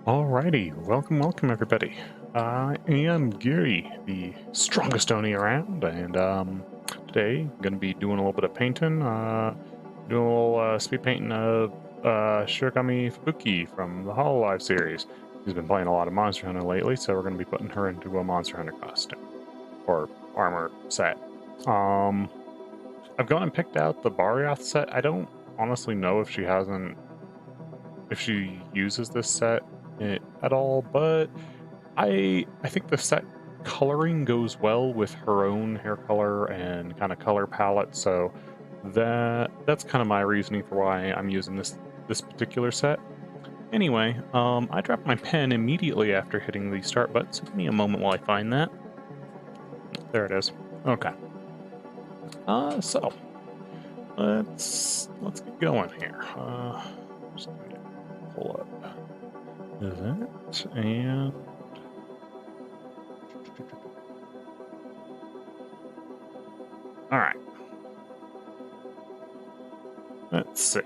Alrighty, welcome everybody. I am Gary, the strongest Oni around, and today I'm gonna be doing a little bit of painting, doing a little speed painting of Shirogami Fubuki from the Hololive series. She's been playing a lot of Monster Hunter lately, so we're gonna be putting her into a Monster Hunter costume or armor set. I've gone and picked out the Barioth set. I don't honestly know if she uses this set at all, but I think the set coloring goes well with her own hair color and kind of color palette, so that's kind of my reasoning for why I'm using this particular set. Anyway, I dropped my pen immediately after hitting the start button, so give me a moment while I find that. There it is. Okay. So let's get going here. Just gonna pull up that and all right. Let's see.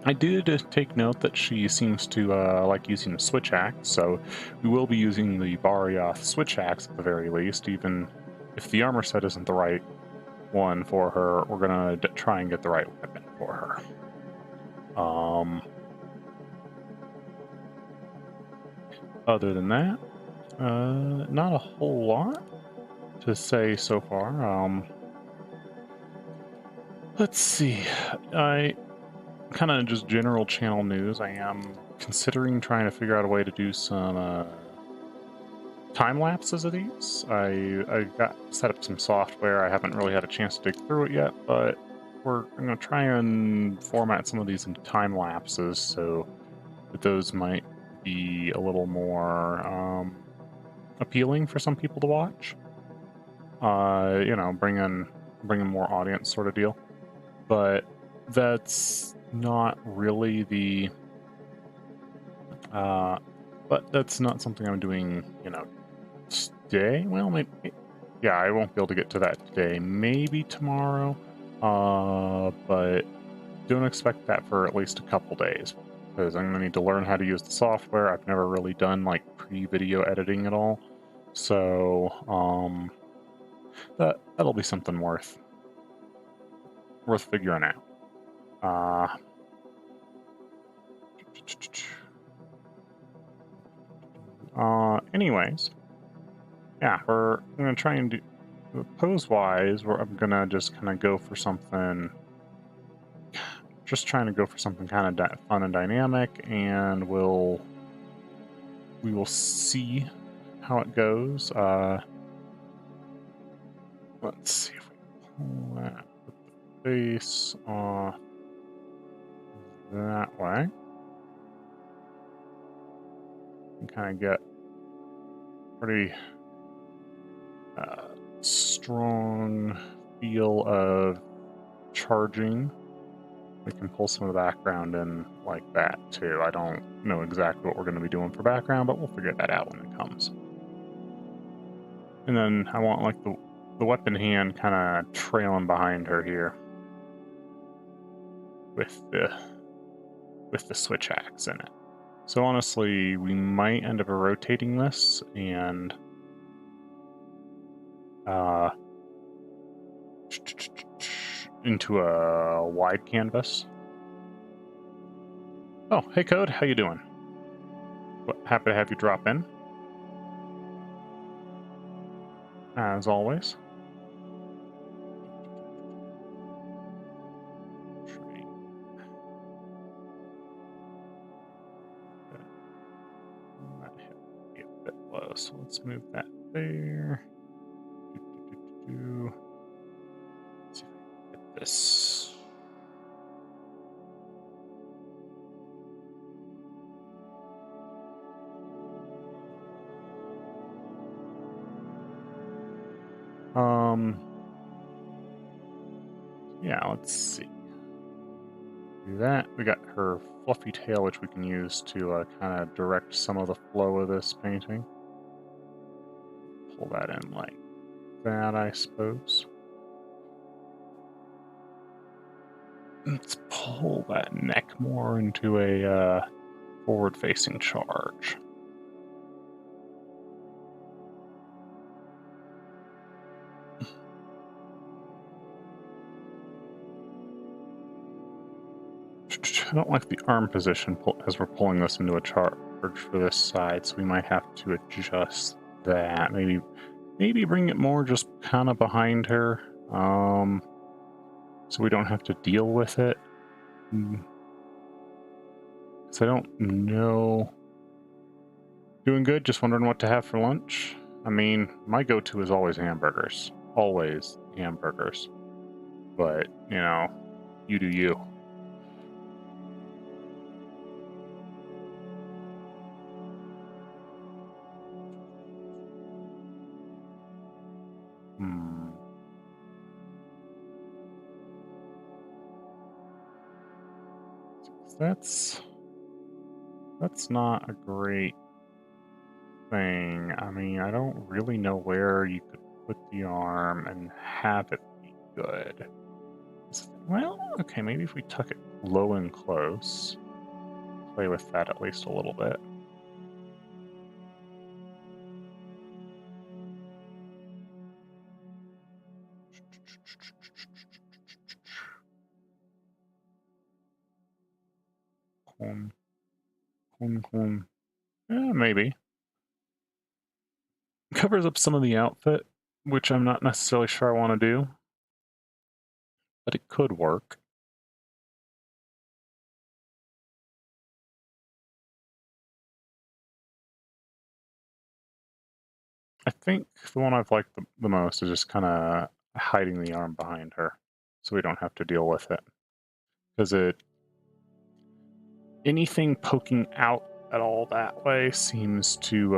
I did take note that she seems to like using the switch axe, so we will be using the Barioth switch axe at the very least, even if the armor set isn't the right one for her. We're gonna try and get the right weapon for her. Other than that, not a whole lot to say so far. Let's see. I kind of just general channel news. I am considering trying to figure out a way to do some time lapses of these. I got set up some software. I haven't really had a chance to dig through it yet, but we're going to try and format some of these into time lapses so that those might be a little more appealing for some people to watch. Bring in more audience sort of deal. But that's not really the but that's not something I'm doing, today. Well, maybe, yeah, I won't be able to get to that today. Maybe tomorrow, but don't expect that for at least a couple days because I'm gonna need to learn how to use the software. I've never really done like pre-video editing at all, so that'll be something worth figuring out. Anyways, yeah, we're gonna try and do pose-wise. I'm gonna just kind of go for something. Just trying to go for something kind of fun and dynamic, and we will see how it goes. Let's see if we pull that, put the face off that way, and kind of get pretty strong feel of charging. We can pull some of the background in like that too. I don't know exactly what we're going to be doing for background, but we'll figure that out when it comes. And then I want like the weapon hand kind of trailing behind her here with the switch axe in it. So honestly, we might end up rotating this and into a wide canvas. Oh, hey Code, how you doing? Happy to have you drop in. As always. That hit me a bit low, so let's move that there. Let's see if I can get this. Yeah, let's see. Do that. We got her fluffy tail, which we can use to kind of direct some of the flow of this painting. Pull that in like that, I suppose. Let's pull that neck more into a forward-facing charge. I don't like the arm position as we're pulling this into a charge for this side, so we might have to adjust that. Maybe bring it more just kind of behind her, so we don't have to deal with it. So I don't know. Doing good, just wondering what to have for lunch. I mean, my go-to is always hamburgers. Always hamburgers. But, you know, you do you. That's not a great thing. I mean, I don't really know where you could put the arm and have it be good. Well, okay, maybe if we tuck it low and close, play with that at least a little bit. Yeah, maybe. Covers up some of the outfit, which I'm not necessarily sure I want to do, but it could work. I think the one I've liked the most is just kind of hiding the arm behind her, so we don't have to deal with it. Because anything poking out at all that way seems to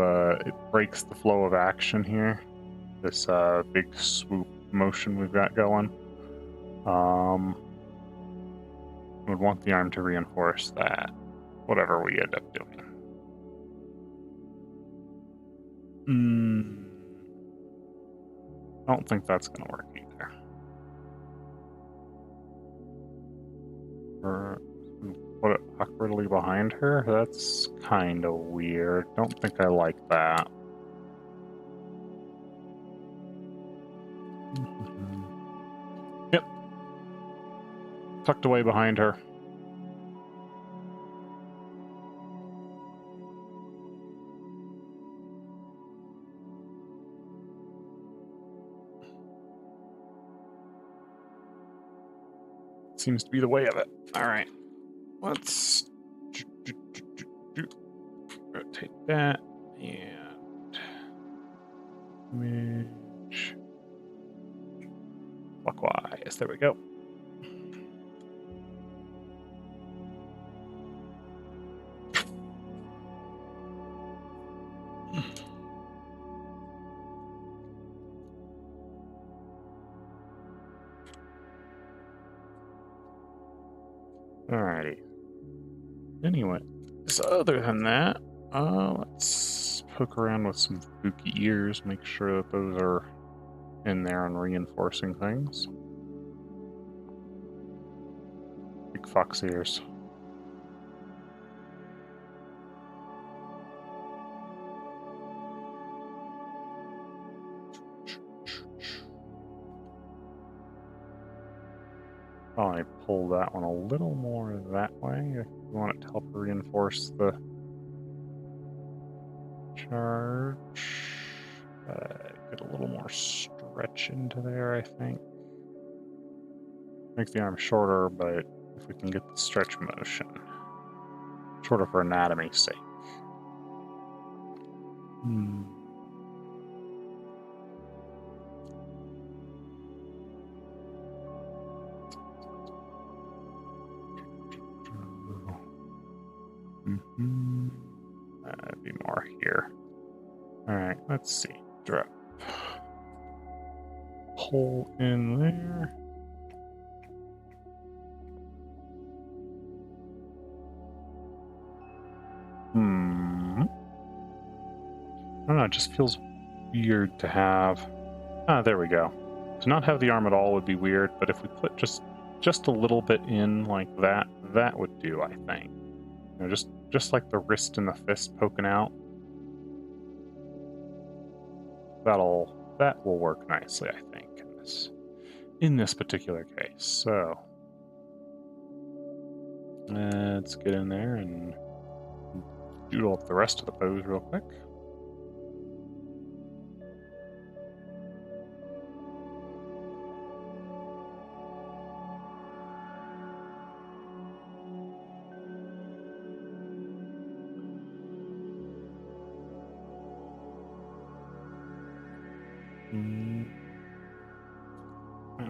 it breaks the flow of action here. This big swoop motion we've got going. Would want the arm to reinforce that, whatever we end up doing. I don't think that's going to work either. Put it awkwardly behind her? That's kind of weird. Don't think I like that. Yep. Tucked away behind her. Seems to be the way of it. All right. Let's rotate that and image clockwise. There we go. Alrighty. Anyway, so other than that, let's poke around with some Fubuki ears, make sure that those are in there and reinforcing things. Big fox ears. Probably pull that one a little more that way if you want it to help reinforce the charge. Get a little more stretch into there, I think. Make the arm shorter, but if we can get the stretch motion. Shorter for anatomy's sake. That'd be more here. Alright, let's see. Drop. Pull in there. I don't know, it just feels weird to have... there we go. To not have the arm at all would be weird, but if we put just just a little bit in like that, that would do, I think. You know, just like the wrist and the fist poking out. That will work nicely, I think, in this particular case. So let's get in there and doodle up the rest of the pose real quick.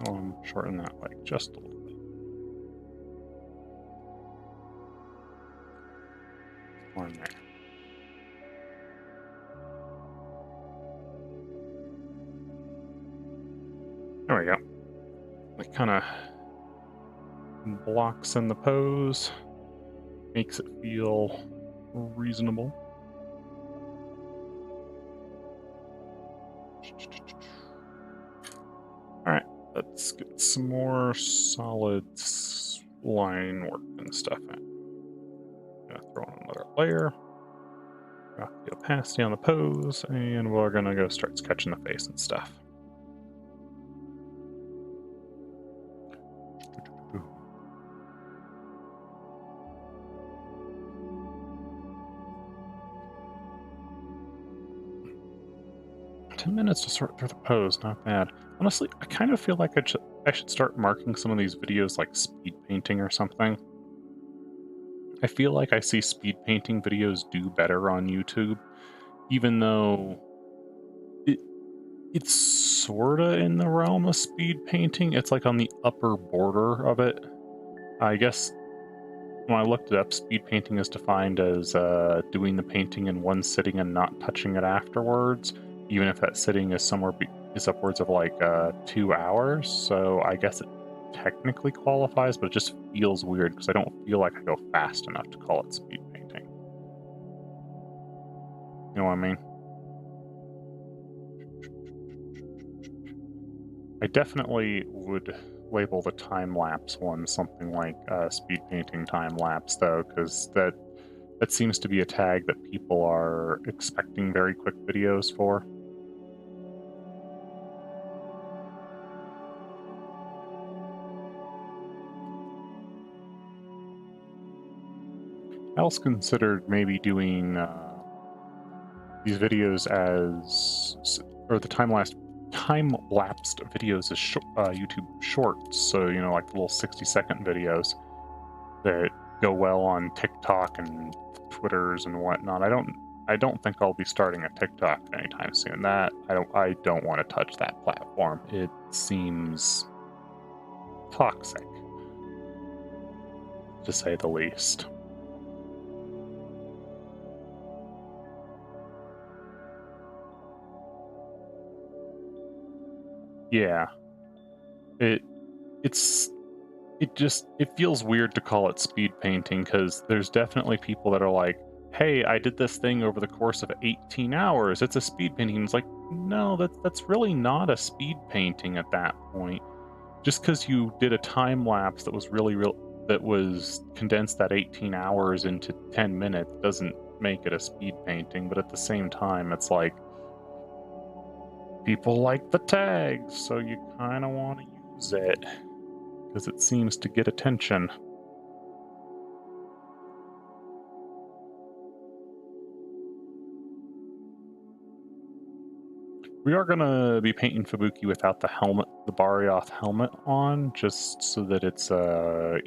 I'll shorten that leg just a little bit. More in there. There we go. It kind of blocks in the pose, makes it feel reasonable. Alright, let's get some more solid line work and stuff in. Gonna throw on another layer, drop the opacity on the pose, and we're gonna go start sketching the face and stuff. Minutes to sort through the pose, not bad. Honestly, I kind of feel like I should start marking some of these videos like speed painting or something. I feel like I see speed painting videos do better on YouTube, even though it's sorta in the realm of speed painting. It's like on the upper border of it. I guess when I looked it up, speed painting is defined as doing the painting in one sitting and not touching it afterwards, even if that sitting is is upwards of like 2 hours. So I guess it technically qualifies, but it just feels weird because I don't feel like I go fast enough to call it speed painting. You know what I mean? I definitely would label the time-lapse one something like speed painting time-lapse, though, because that seems to be a tag that people are expecting very quick videos for. I also considered maybe doing these videos or the time-lapsed videos as YouTube shorts, so, you know, like little 60-second videos that go well on TikTok and Twitters and whatnot. I don't think I'll be starting a TikTok anytime soon. That I don't want to touch that platform. It seems toxic, to say the least. Yeah. It feels weird to call it speed painting because there's definitely people that are like, hey, I did this thing over the course of 18 hours. It's a speed painting. It's like, no, that's really not a speed painting at that point. Just because you did a time lapse that was that was condensed that 18 hours into 10 minutes doesn't make it a speed painting. But at the same time, it's like people like the tags, so you kind of want to use it because it seems to get attention. We are going to be painting Fubuki without the helmet, the Barioth helmet on, just so that it's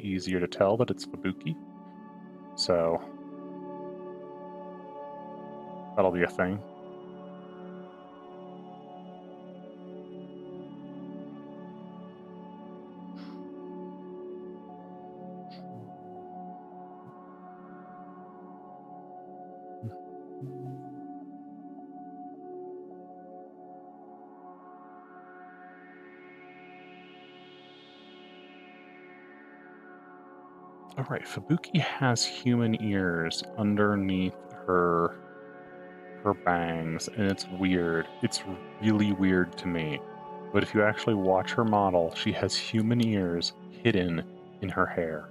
easier to tell that it's Fubuki. So that'll be a thing. Alright, Fubuki has human ears underneath her bangs, and it's weird. It's really weird to me. But if you actually watch her model, she has human ears hidden in her hair.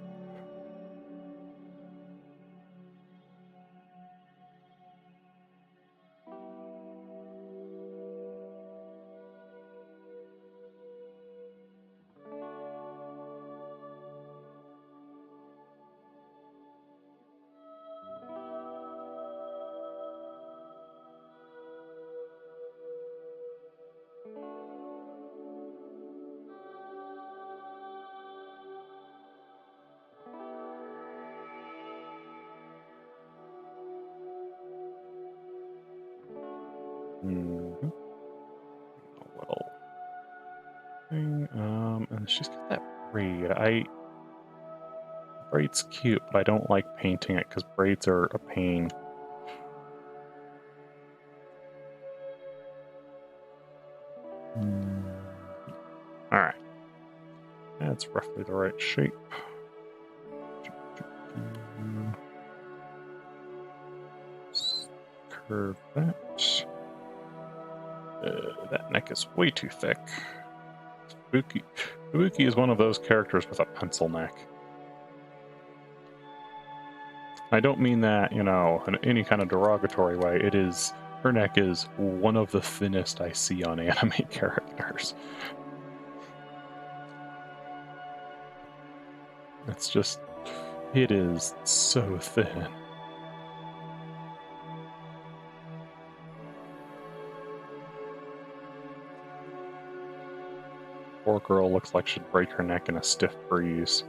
Mm-hmm. A little thing. And she's got that braid. Braid's cute, but I don't like painting it because braids are a pain. Alright. That's roughly the right shape. Curve that. That neck is way too thick. Fubuki is one of those characters with a pencil neck. I don't mean that, in any kind of derogatory way. Her neck is one of the thinnest I see on anime characters. It is so thin. Poor girl looks like she'd break her neck in a stiff breeze.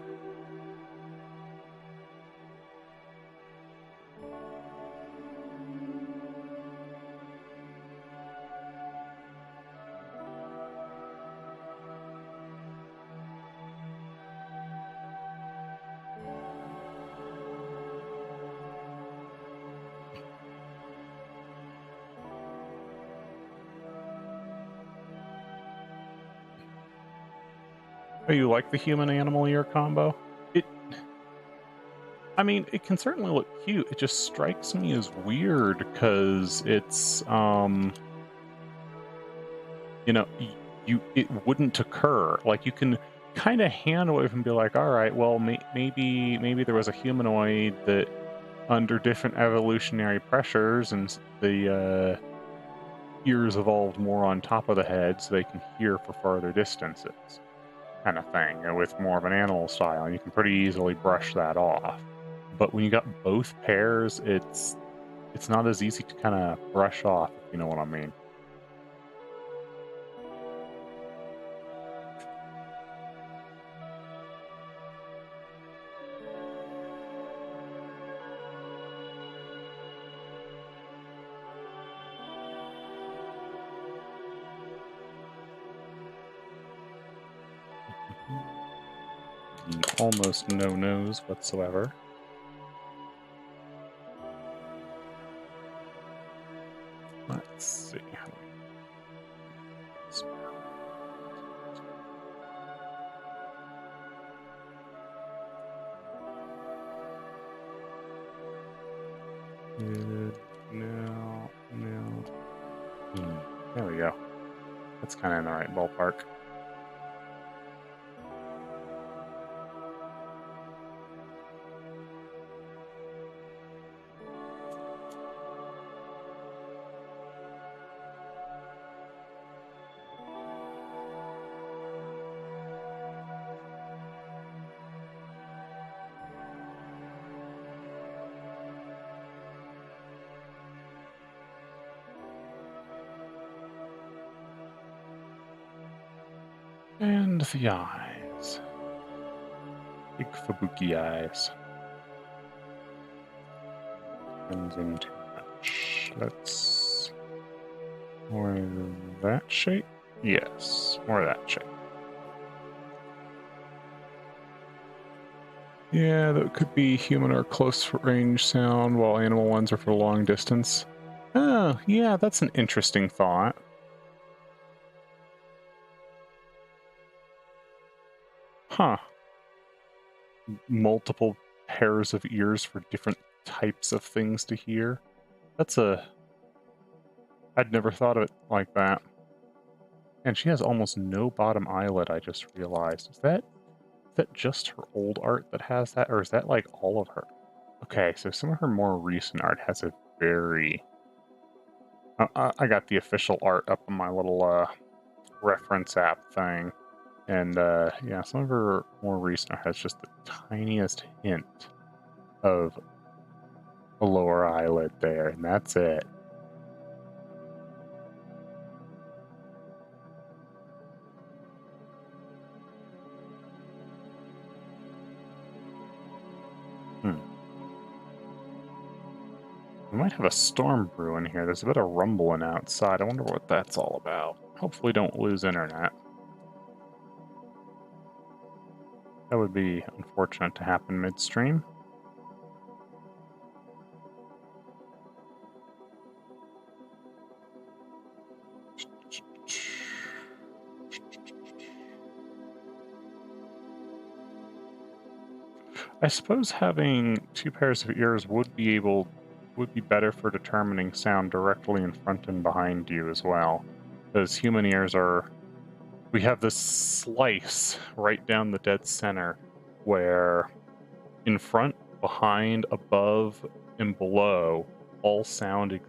Oh, you like the human-animal ear combo? It can certainly look cute. It just strikes me as weird because it's, it wouldn't occur. Like, you can kind of hand wave and be like, all right, well, maybe there was a humanoid that, under different evolutionary pressures, and the ears evolved more on top of the head so they can hear for farther distances, kind of thing, with more of an animal style, and you can pretty easily brush that off. But when you got both pairs, it's not as easy to kind of brush off, if you know what I mean. Almost no nose whatsoever. Let's see. No. There we go. That's kind of in the right ballpark. And the eyes. Big Fubuki eyes. Depends in too much. Let's... More of that shape? Yes, more of that shape. Yeah, that could be human or close range sound, while animal ones are for long distance. Oh, yeah, that's an interesting thought. Huh. Multiple pairs of ears for different types of things to hear. I'd never thought of it like that. And she has almost no bottom eyelid, I just realized. Is that that just her old art that has that, or is that like all of her? Okay, so some of her more recent art has a very... I got the official art up on my little reference app thing, and yeah, some of her more recent art has just the tiniest hint of a lower eyelid there, and that's it. Hmm. We might have a storm brewing here. There's a bit of rumbling outside. I wonder what that's all about. Hopefully don't lose internet. That would be unfortunate to happen midstream. I suppose having two pairs of ears would be better for determining sound directly in front and behind you as well. Because human ears are... We have this slice right down the dead center where in front, behind, above, and below all sound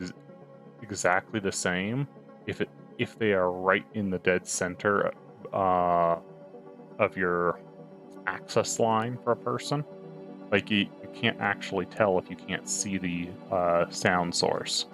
exactly the same if they are right in the dead center of your access line for a person. Like you can't actually tell if you can't see the sound source.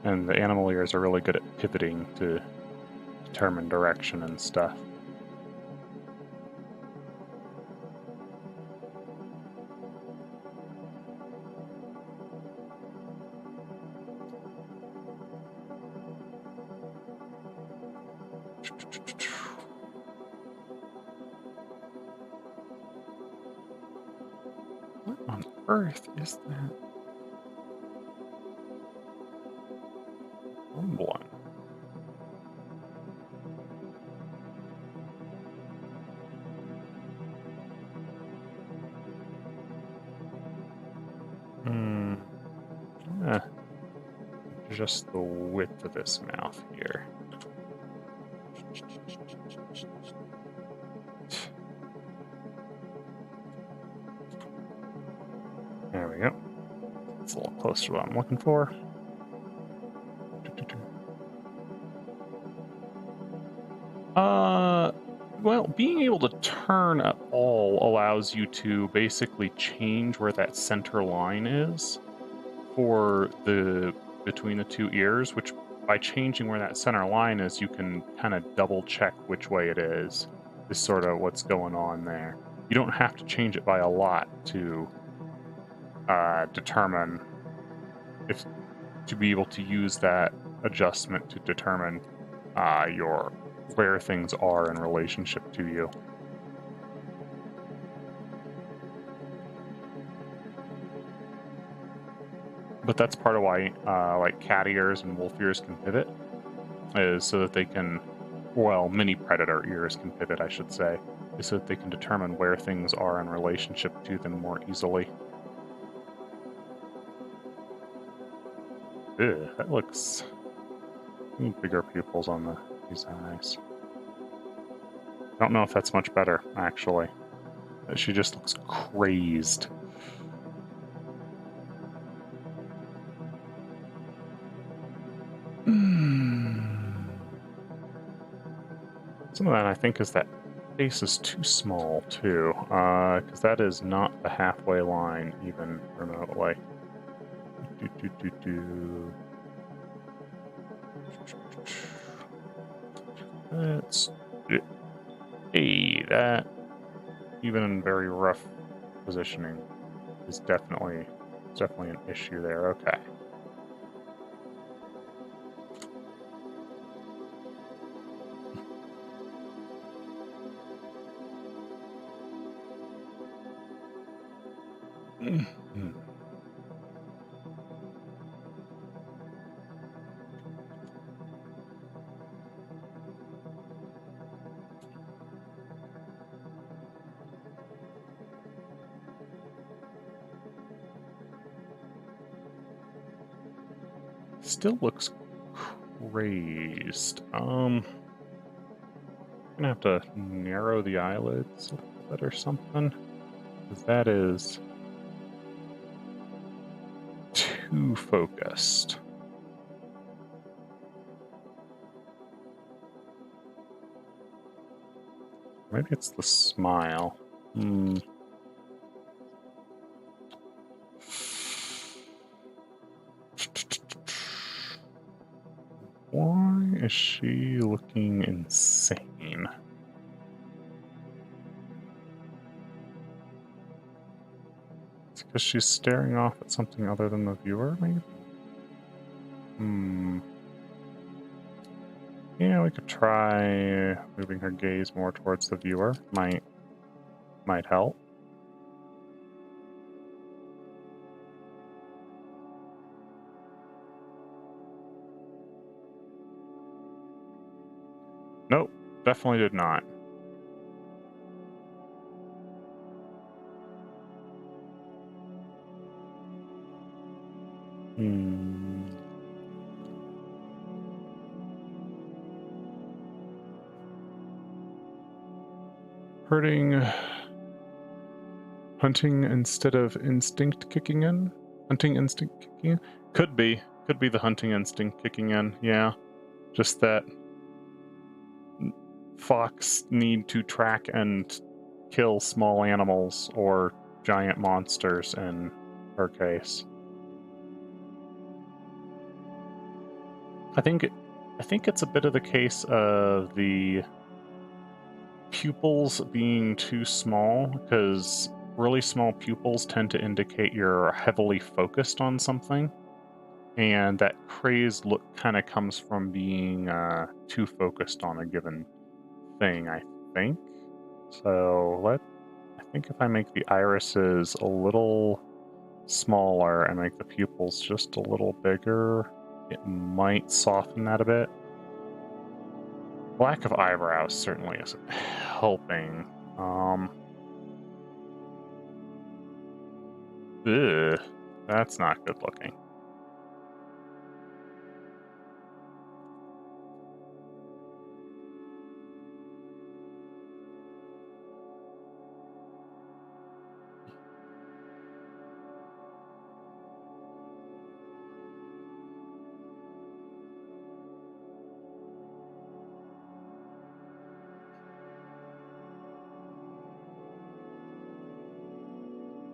And the animal ears are really good at pivoting to determine direction and stuff. What on earth is that rumbling? Eh, just the width of this mouth here. There we go. It's a little closer to what I'm looking for. Well, being able to turn at all allows you to basically change where that center line is for between the two ears, which by changing where that center line is, you can kind of double check which way it is sort of what's going on there. You don't have to change it by a lot to determine to be able to use that adjustment to determine where things are in relationship to you. But that's part of why like cat ears and wolf ears can pivot, is so that they can, well, mini predator ears can pivot, I should say, is so that they can determine where things are in relationship to them more easily. Ew, that looks... Need bigger pupils on these eyes. I don't know if that's much better, actually. She just looks crazed. Some of that, I think, is that face is too small, too, because that is not the halfway line, even remotely. Let's... Hey, that, even in very rough positioning, is definitely an issue there. Okay. Still looks crazed. Gonna have to narrow the eyelids a little bit or something, because that is too focused. Maybe it's the smile. Why is she looking insane? It's because she's staring off at something other than the viewer, maybe? Yeah, we could try moving her gaze more towards the viewer. Might help. Nope, definitely did not. Hunting instead of instinct kicking in? Hunting instinct kicking in? Could be the hunting instinct kicking in, yeah. Just that fox need to track and kill small animals or giant monsters in her case. I think it's a bit of the case of the pupils being too small, because really small pupils tend to indicate you're heavily focused on something, and that crazed look kind of comes from being too focused on a given thing, I think. So I think if I make the irises a little smaller and make the pupils just a little bigger, it might soften that a bit. Lack of eyebrows certainly isn't helping. That's not good looking.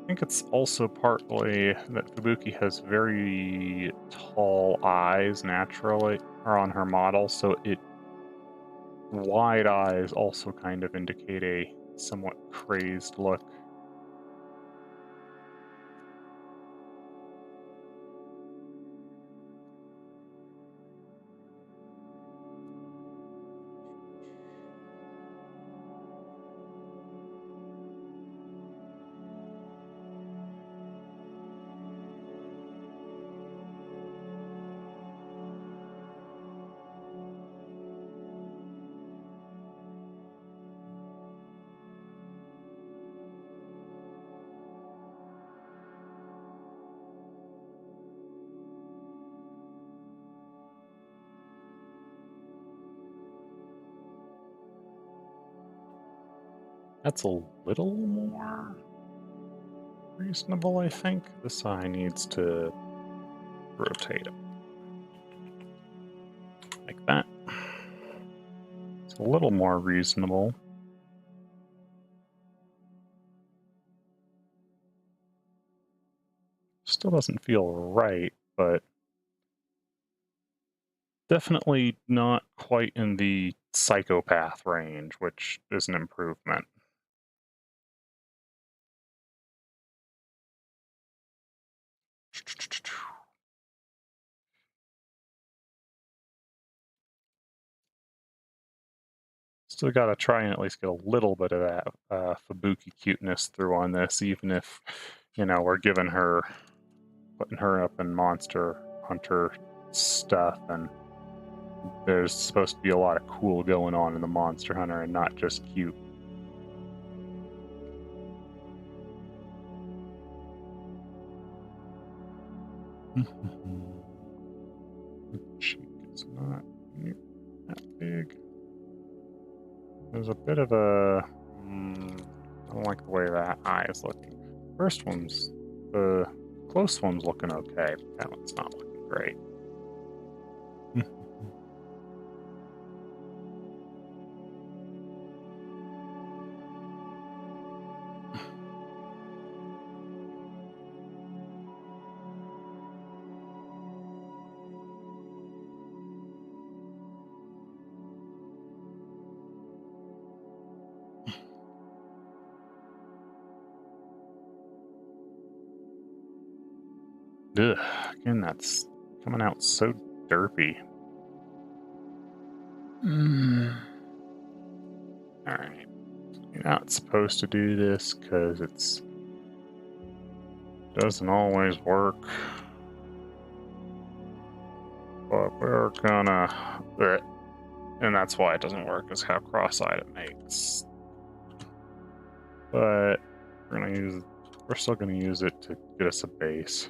I think it's also partly that Fubuki has very tall eyes naturally, or on her model, so wide eyes also kind of indicate a somewhat crazed look. That's a little more reasonable, I think. This eye needs to rotate it. Like that. It's a little more reasonable. Still doesn't feel right, but definitely not quite in the psychopath range, which is an improvement. Still got to try and at least get a little bit of that Fubuki cuteness through on this, even if we're giving her, putting her up in Monster Hunter stuff, and there's supposed to be a lot of cool going on in the Monster Hunter and not just cute. The cheek is not near that big. There's a bit of a... I don't like the way that eye is looking. First one's... The close one's looking okay, but that one's not looking great. Ugh, again, that's coming out so derpy. Alright. You're not supposed to do this because it doesn't always work. But we're gonna... And that's why it doesn't work, is how cross-eyed it makes. But we're still gonna use it to get us a base.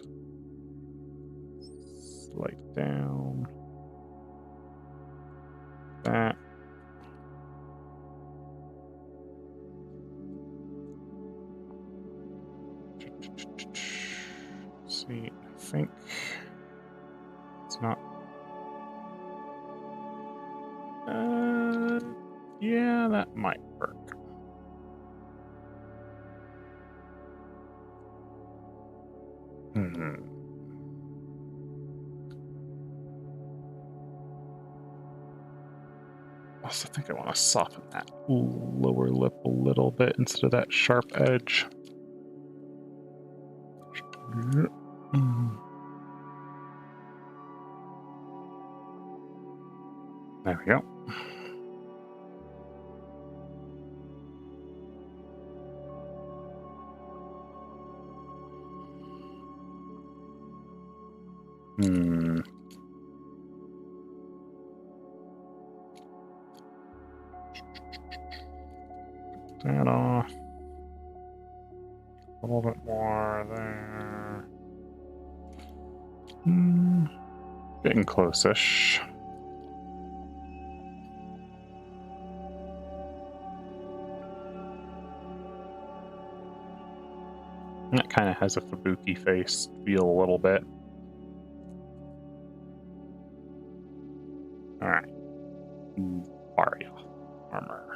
Slide down. That. Let's see, I think it's not. Yeah, that might work. Also, I think I want to soften that lower lip a little bit instead of that sharp edge. There we go. That off. A little bit more there. Getting close-ish. That kind of has a Fubuki face feel a little bit. Alright. Aria armor.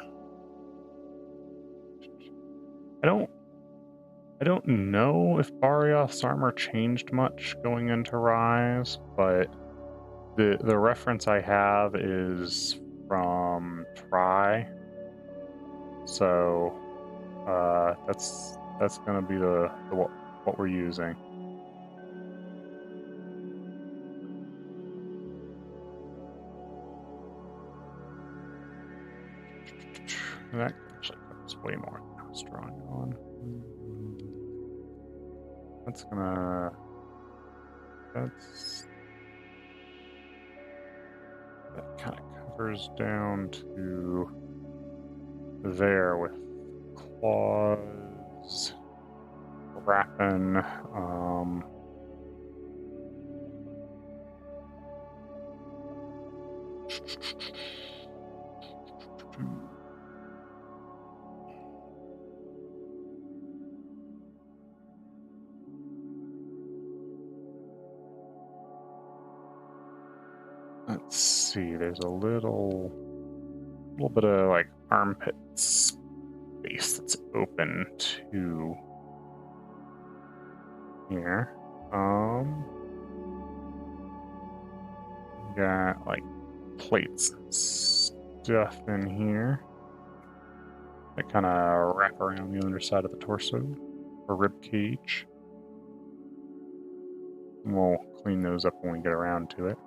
I don't know if Barioth's armor changed much going into Rise, but the reference I have is from Try. So that's gonna be the what we're using. That actually covers way more than I was drawing on. That kind of covers down to there with claws, wrapping, let's see, there's a little bit of like armpit space that's open to here. Got like plates and stuff in here that kind of wrap around the underside of the torso or rib cage. And we'll clean those up when we get around to it.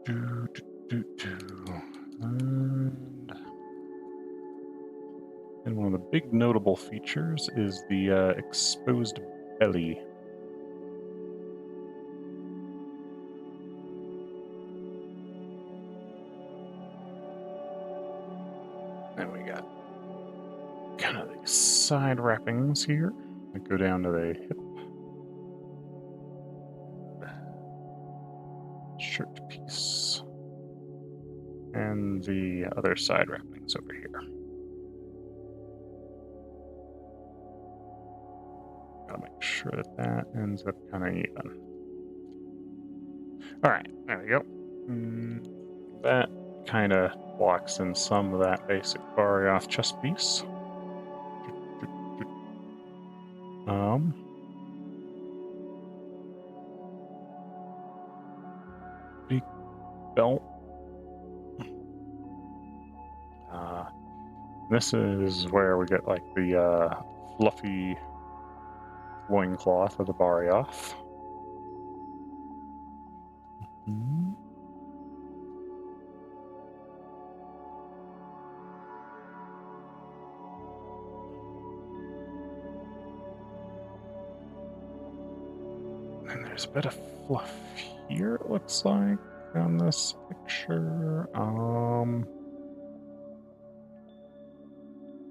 And And one of the big notable features is the exposed belly. And we got kind of the side wrappings here that go down to the hip. Shirt piece. And the other side wrappings over here. Gotta make sure that that ends up kind of even. Alright, there we go. That kind of blocks in some of that basic Barioth chest piece. Big belt. This is where we get like the fluffy loincloth of the Barioth. And there's a bit of fluff here, it looks like, on this picture.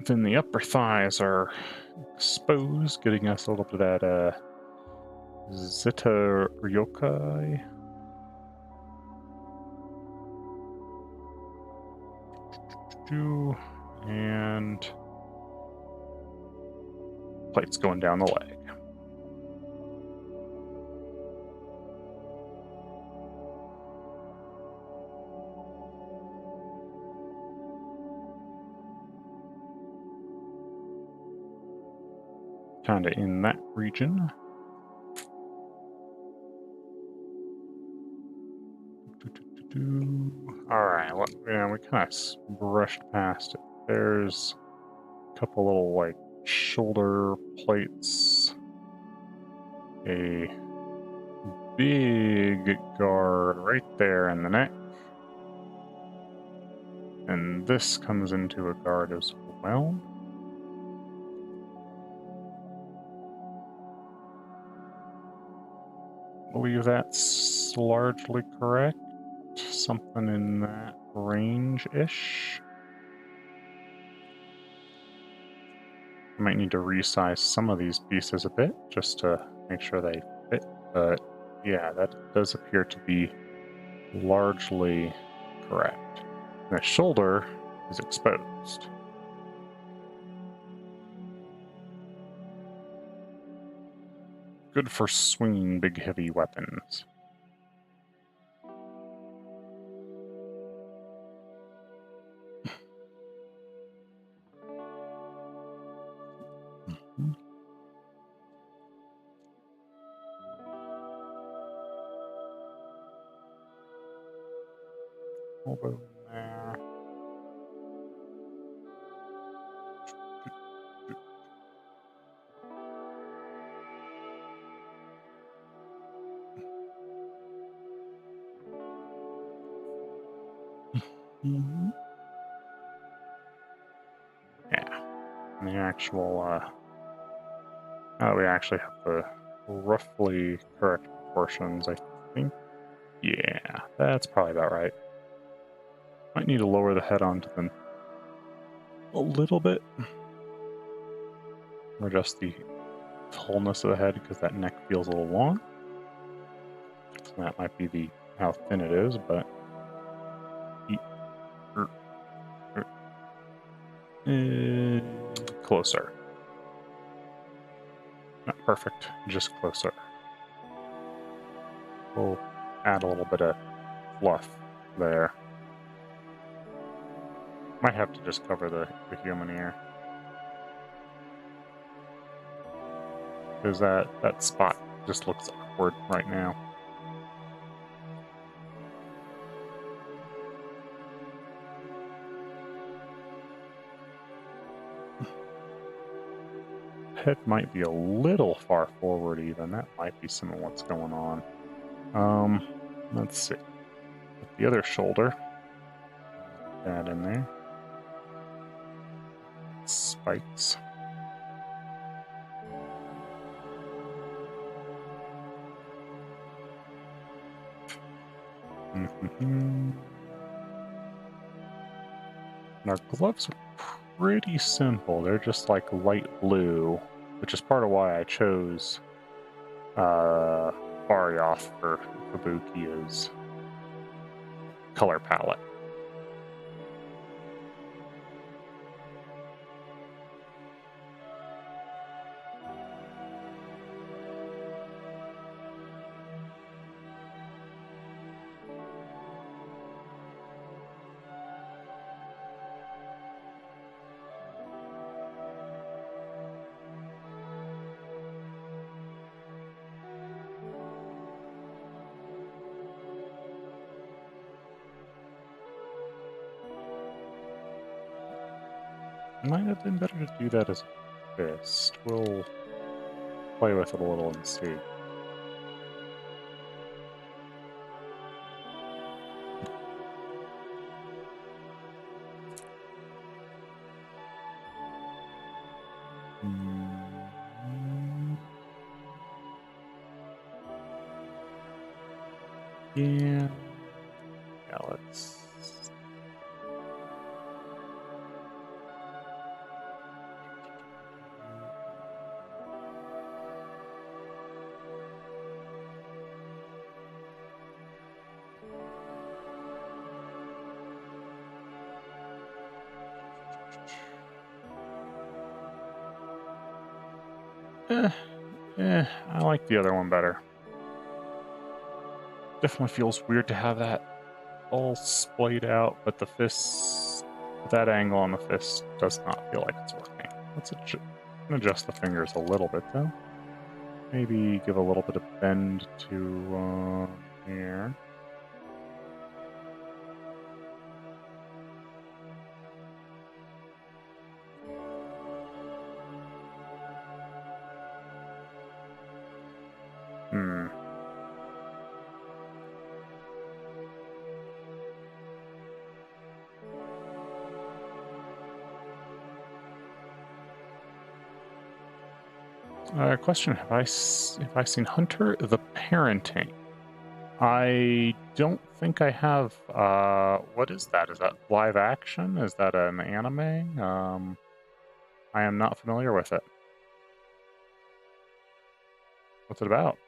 Then the upper thighs are exposed, getting us a little bit of that Zeta Ryokai. And plates going down the leg. Kind of in that region. Alright, yeah, we kind of brushed past it. There's a couple little, like, shoulder plates. A big guard right there in the neck. And this comes into a guard as well. I believe that's largely correct. Something in that range-ish. I might need to resize some of these pieces a bit just to make sure they fit, but yeah, that does appear to be largely correct. And the shoulder is exposed. Good for swinging big heavy weapons. Elbow there. Yeah. And the actual, we actually have the roughly correct proportions, I think. Yeah, that's probably about right. Might need to lower the head onto them a little bit. Or just the fullness of the head, because that neck feels a little long. So that might be how thin it is, but closer. Not perfect, just closer. We'll add a little bit of fluff there. Might have to just cover the human ear. Because that spot just looks awkward right now. Head might be a little far forward even. That might be some of what's going on. Let's see. With the other shoulder. That in there. It's spikes. And our gloves are pretty simple. They're just like light blue, which is part of why I chose Barioth for Fubuki's color palette. Might have been better to do that as a fist. We'll play with it a little and see. Yeah. Yeah, let's... I like the other one better. Definitely feels weird to have that all splayed out, but the fist, that angle on the fist does not feel like it's working. Let's adjust the fingers a little bit, though. Maybe give a little bit of bend to here. Question: Have I seen Hunter the Parenting? I don't think I have. What is that? Is that live action? Is that an anime? I am not familiar with it. What's it about?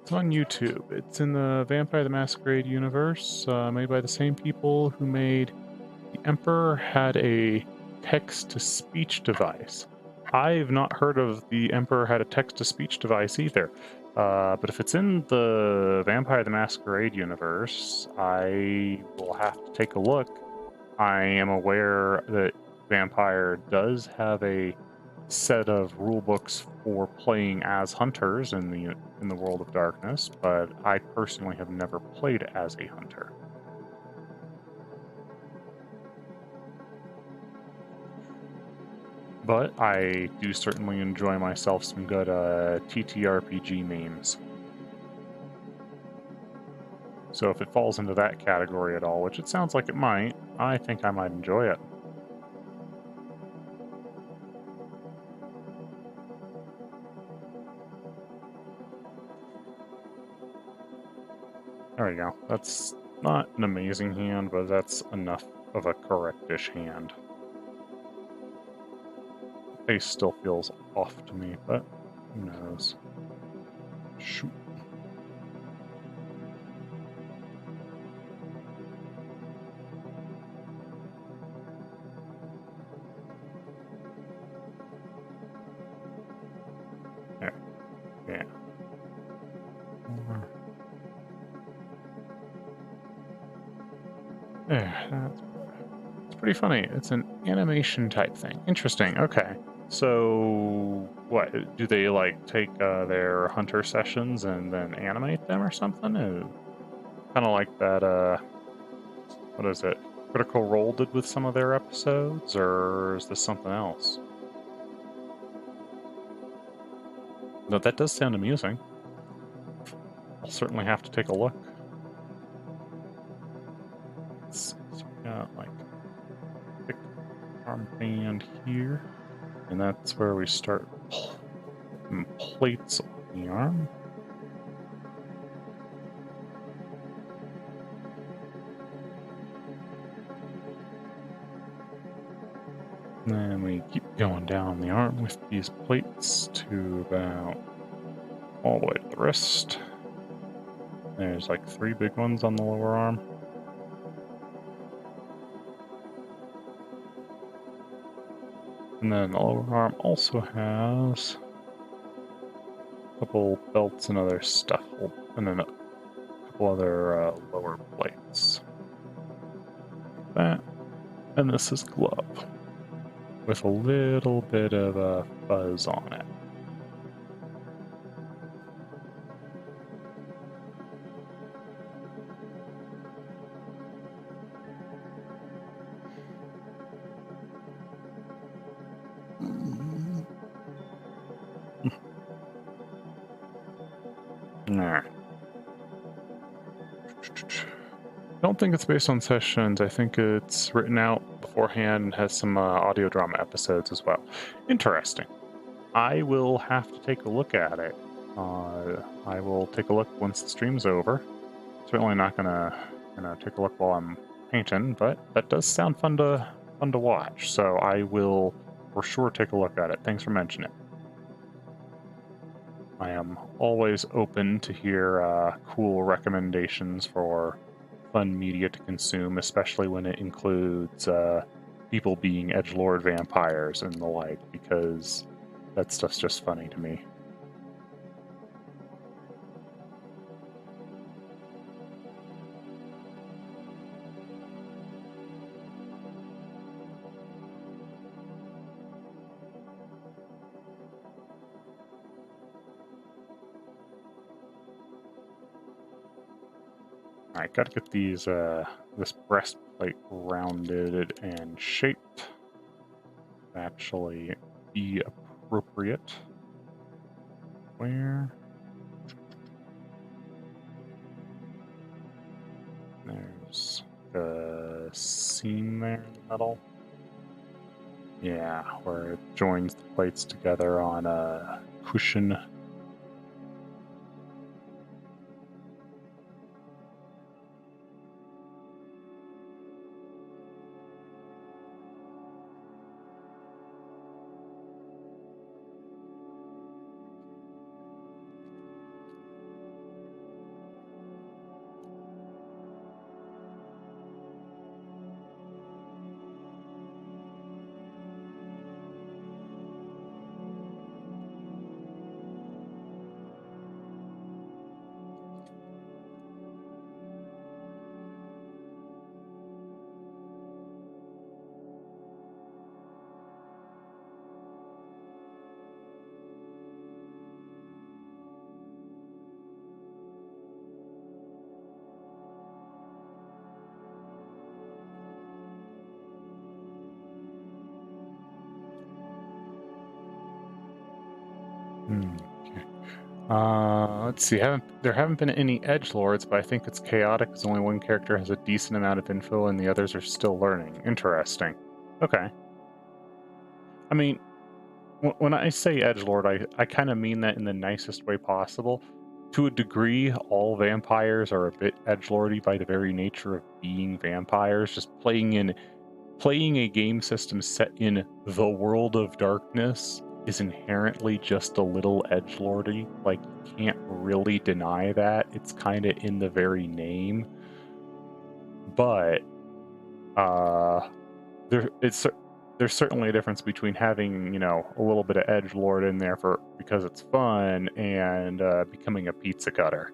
It's on YouTube. It's in the Vampire the Masquerade universe, made by the same people who made The Emperor Had a Text-to-Speech Device. I've not heard of The Emperor Had a Text-to-Speech Device either. But if it's in the Vampire the Masquerade universe, I will have to take a look. I am aware that Vampire does have a set of rule books for playing as hunters in the World of Darkness, but I personally have never played as a hunter. But I do certainly enjoy myself some good TTRPG memes. So if it falls into that category at all, which it sounds like it might, I think I might enjoy it. There we go. That's not an amazing hand, but that's enough of a correct-ish hand. The face still feels off to me, but who knows? Shoot. There. Yeah. There. It's pretty funny. It's an animation type thing. Interesting. Okay. So, what do they like take their hunter sessions and then animate them or something? Kind of like that. What is it? Critical Role did with some of their episodes, or is this something else? No, that does sound amusing. I'll certainly have to take a look. Let's see, so we got like thick armband here, and that's where we start putting plates on the arm. And then we keep going down the arm with these plates to about all the way to the wrist. There's like 3 big ones on the lower arm. And then the lower arm also has a couple belts and other stuff, and then a couple other lower plates. Like that. And this is glove with a little bit of a fuzz on it. Nah. Don't think it's based on sessions. I think it's written out beforehand and has some audio drama episodes as well. Interesting. I will have to take a look at it. I will take a look once the stream's over. Certainly not gonna take a look while I'm painting, but that does sound fun to watch. So I will for sure take a look at it. Thanks for mentioning it. I am always open to hear cool recommendations for fun media to consume, especially when it includes people being edgelord vampires and the like, because that stuff's just funny to me. Alright, gotta get these this breastplate rounded and shaped. Actually be appropriate. Where? There's a seam there in the middle. Yeah, where it joins the plates together on a cushion. Okay. Let's see. There haven't been any edgelords, but I think it's chaotic because only one character has a decent amount of info and the others are still learning. Interesting. Okay. I mean, when I say edgelord, I kind of mean that in the nicest way possible. To a degree, all vampires are a bit edgelordy by the very nature of being vampires. Just playing a game system set in the world of darkness is inherently just a little edgelordy. Like, you can't really deny that. It's kind of in the very name. But there it's there's certainly a difference between having, you know, a little bit of edgelord in there for because it's fun and becoming a pizza cutter.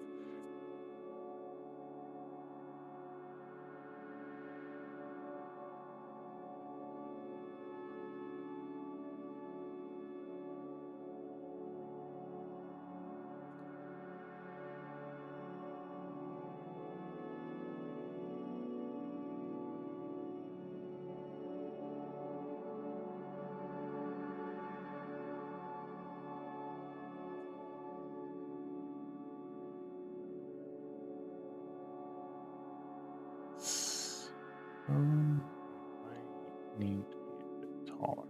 I need to be a bit taller.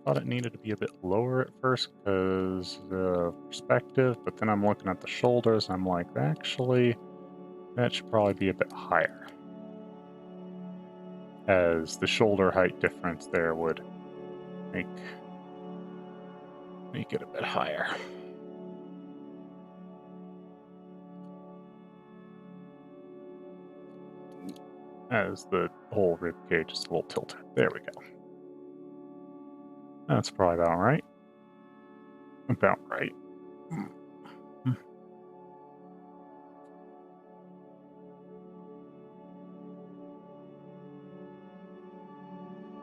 Thought it needed to be a bit lower at first because of perspective, but then I'm looking at the shoulders and I'm like, actually, that should probably be a bit higher. As the shoulder height difference there would make it a bit higher. As the whole rib cage is a little tilted. There we go. That's probably about right. About right.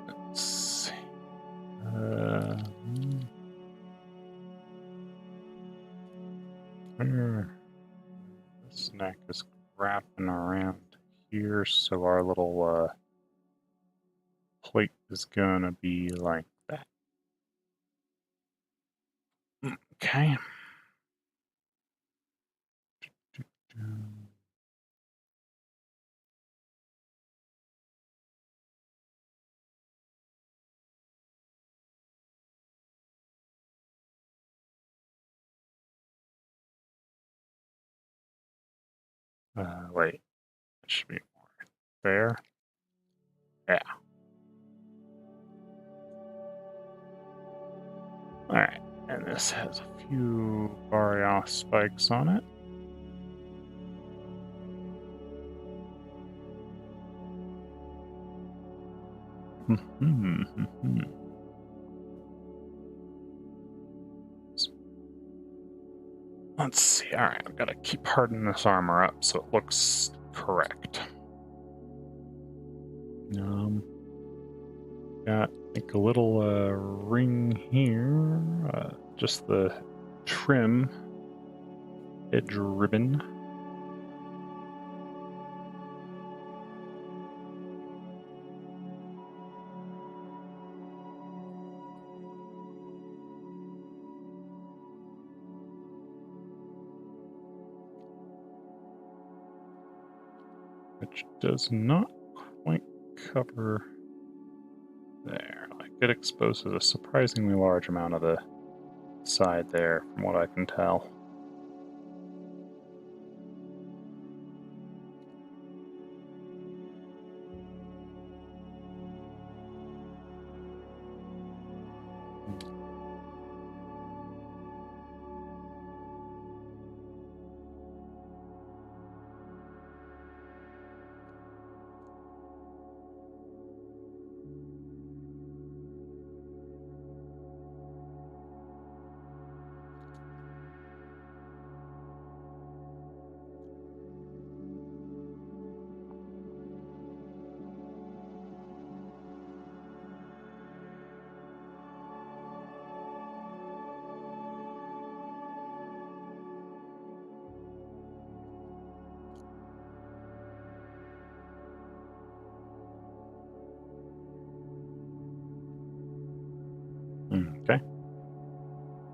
Let's see. This neck is wrapping around here, so our little plate is gonna be like that. Okay. Wait, it should be more there. Yeah. Alright, and this has a few Borealis spikes on it. Let's see. Alright, I've got to keep hardening this armor up so it looks correct. Got like a little ring here, just the trim edge ribbon. Which does not quite cover there. Like, it exposes a surprisingly large amount of the side there, from what I can tell.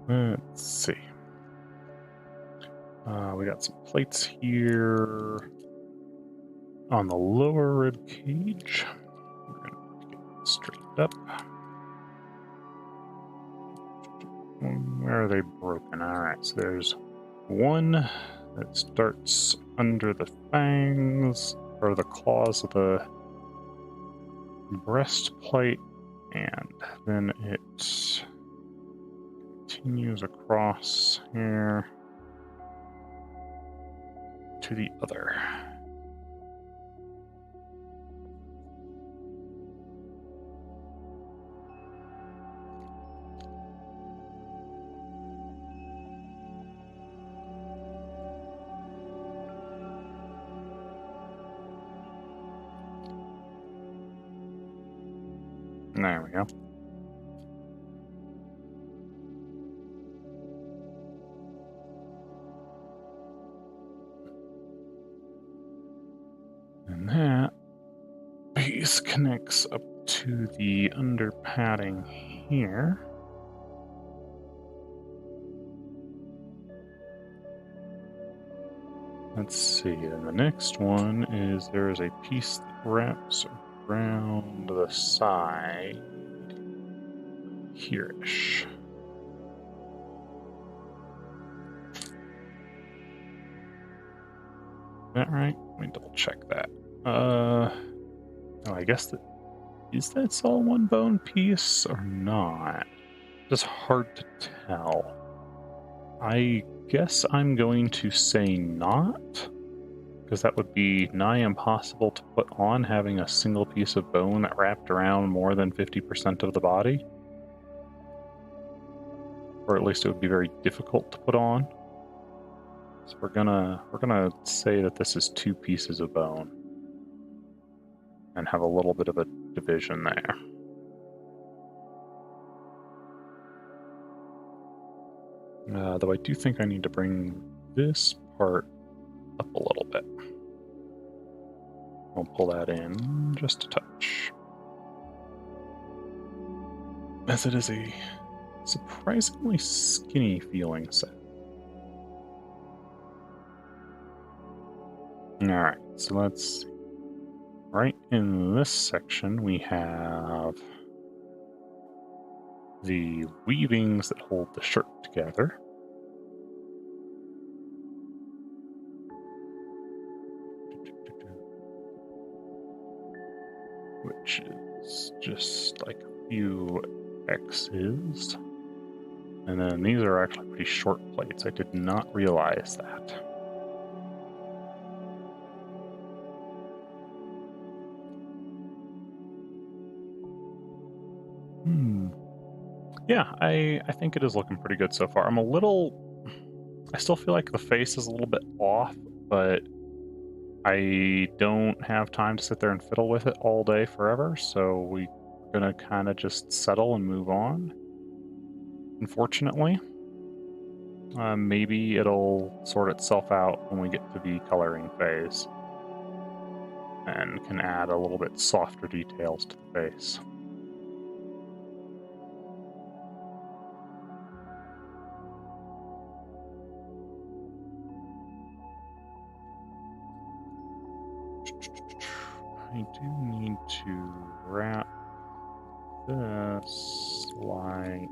Let's see. We got some plates here on the lower rib cage. We're going to get it straightened up. Where are they broken? Alright, so there's one that starts under the fangs, or the claws of the breastplate, and then it continues across here to the other. There we go. And that piece connects up to the under padding here. Let's see, and the next one is there is a piece that wraps around the side here-ish. Is that right? Let me double check that. Oh, I guess that is that all one bone piece or not? It's hard to tell. I guess I'm going to say not, because that would be nigh impossible to put on, having a single piece of bone that wrapped around more than 50% of the body. Or at least it would be very difficult to put on. So we're gonna say that this is 2 pieces of bone and have a little bit of a division there. Though I do think I need to bring this part up a little bit. I'll pull that in just a touch, as it is a surprisingly skinny feeling set. Alright, so let's see. Right in this section we have the weavings that hold the shirt together. Which is just like a few X's. And then these are actually pretty short plates. I did not realize that. Yeah, I think it is looking pretty good so far. I still feel like the face is a little bit off, but I don't have time to sit there and fiddle with it all day forever, so we're gonna kind of just settle and move on. Unfortunately, maybe it'll sort itself out when we get to the coloring phase and can add a little bit softer details to the face. I do need to wrap this like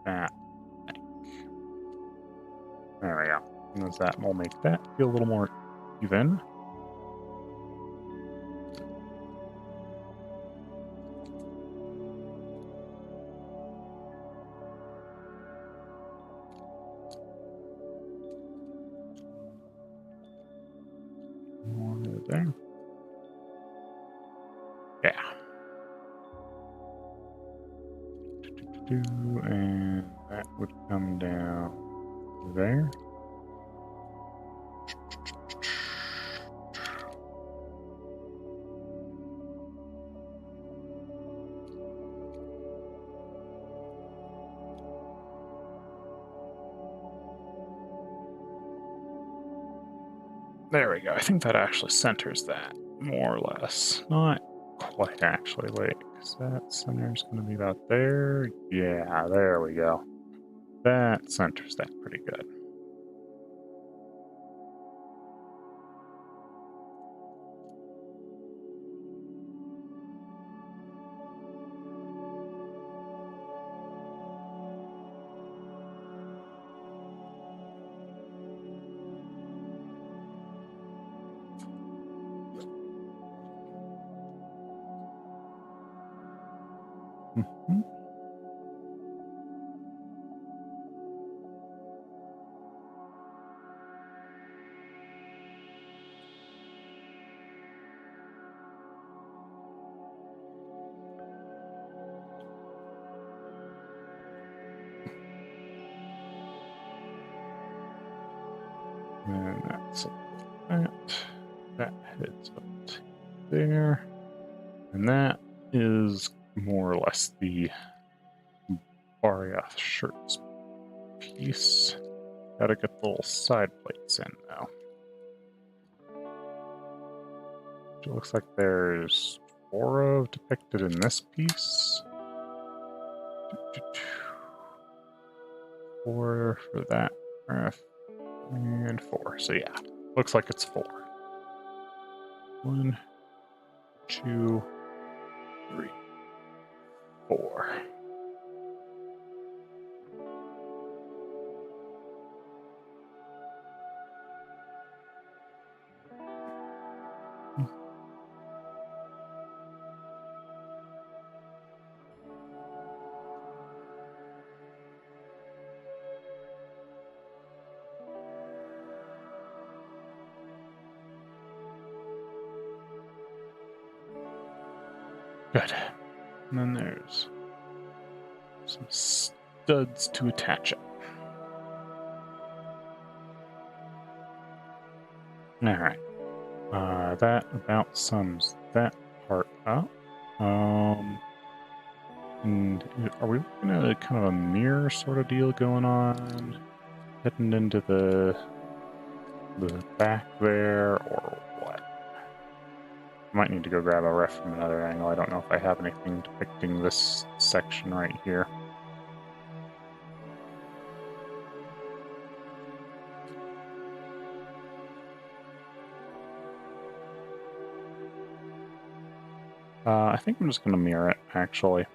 that. There we go. And that will make that feel a little more even. More there. Yeah. And that would come down there. There we go. I think that actually centers that, more or less. Not quite, actually. Wait, because that center's going to be about there. Yeah, there we go. that centers that pretty good. Mhm. And that's that. That heads up to there. And that is more or less the Barioth shirts piece. Gotta get the little side plates in now. It looks like there's 4 of depicted in this piece. 4 for that graph. And 4. So yeah, looks like it's 4. 1, 2, 3, 4. Good. And then there's some studs to attach it. Alright. That about sums that part up. And are we looking at a kind of a mirror sort of deal going on? Heading into the back there, or what? I might need to go grab a ref from another angle. I don't know if I have anything depicting this section right here. I think I'm just going to mirror it, actually.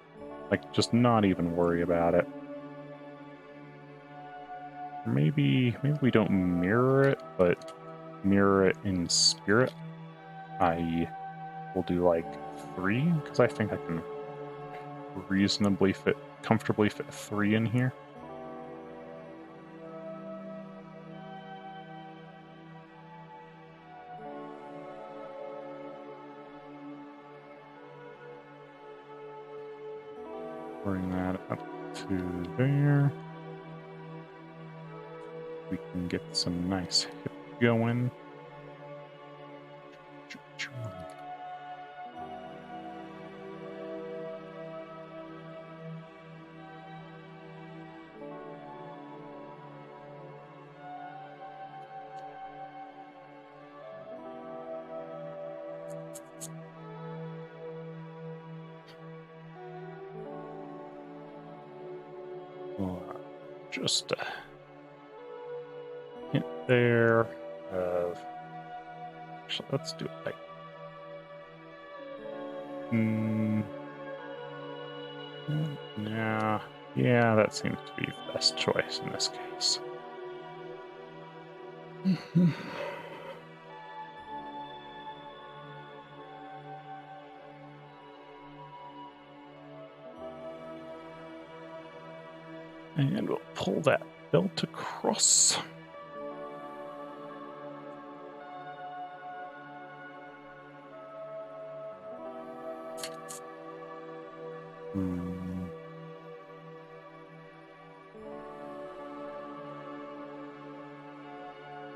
Like, just not even worry about it. Maybe we don't mirror it, but mirror it in spirit. I will do, like, 3, because I think I can comfortably fit 3 in here. Bring that up to there. We can get some nice hip going. Just a hint there of. Actually, let's do it like. Yeah, that seems to be the best choice in this case. And we'll pull that belt across.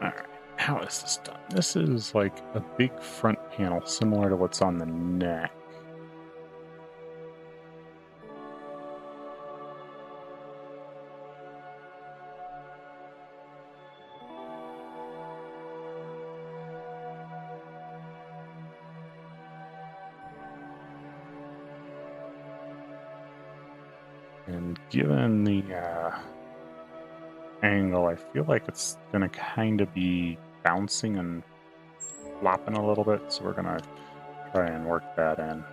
Alright, how is this done? This is like a big front panel similar to what's on the neck. And given the angle, I feel like it's going to kind of be bouncing and flopping a little bit, so we're going to try and work that in.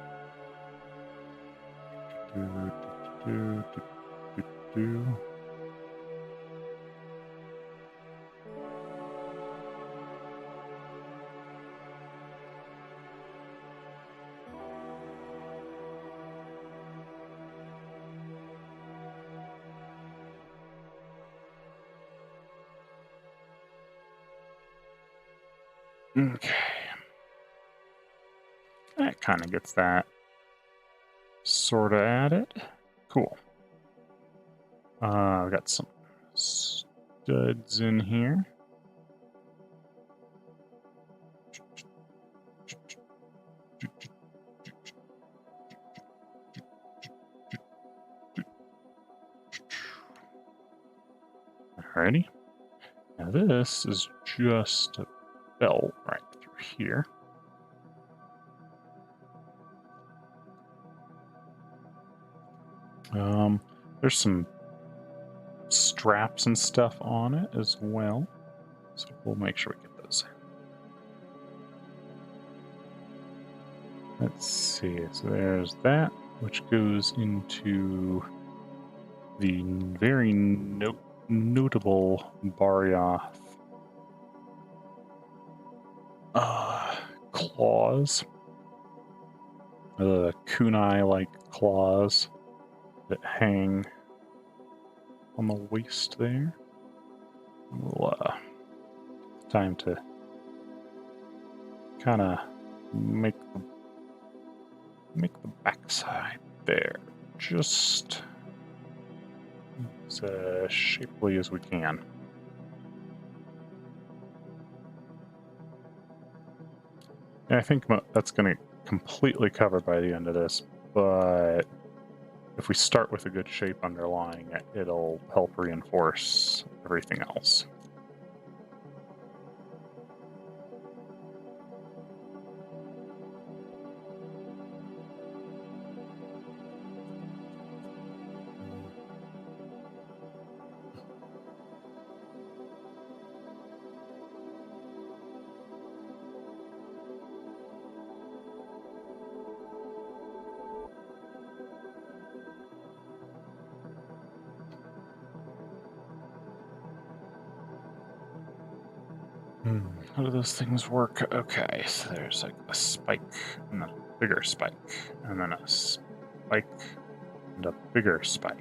Okay. That kind of gets that sort of at it. Cool. We got some studs in here. Alrighty. Now this is just a belt right through here. There's some straps and stuff on it as well, so we'll make sure we get those in. Let's see, so there's that, which goes into the very notable Barioth claws, the kunai-like claws that hang on the waist there. We'll, time to kind of make the backside there just as shapely as we can. And I think that's going to completely cover by the end of this, but if we start with a good shape underlying it, it'll help reinforce everything else. How do those things work? Okay, so there's like a spike and then a bigger spike, and then a spike and a bigger spike,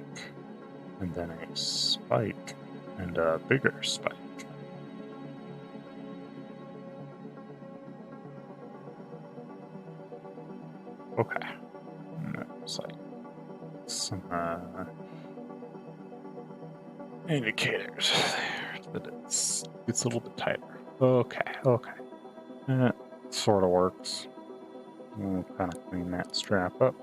and then a spike and a bigger spike. Okay, and that's like some indicators there that it's a little bit tighter. Okay. That sort of works. We'll kind of clean that strap up.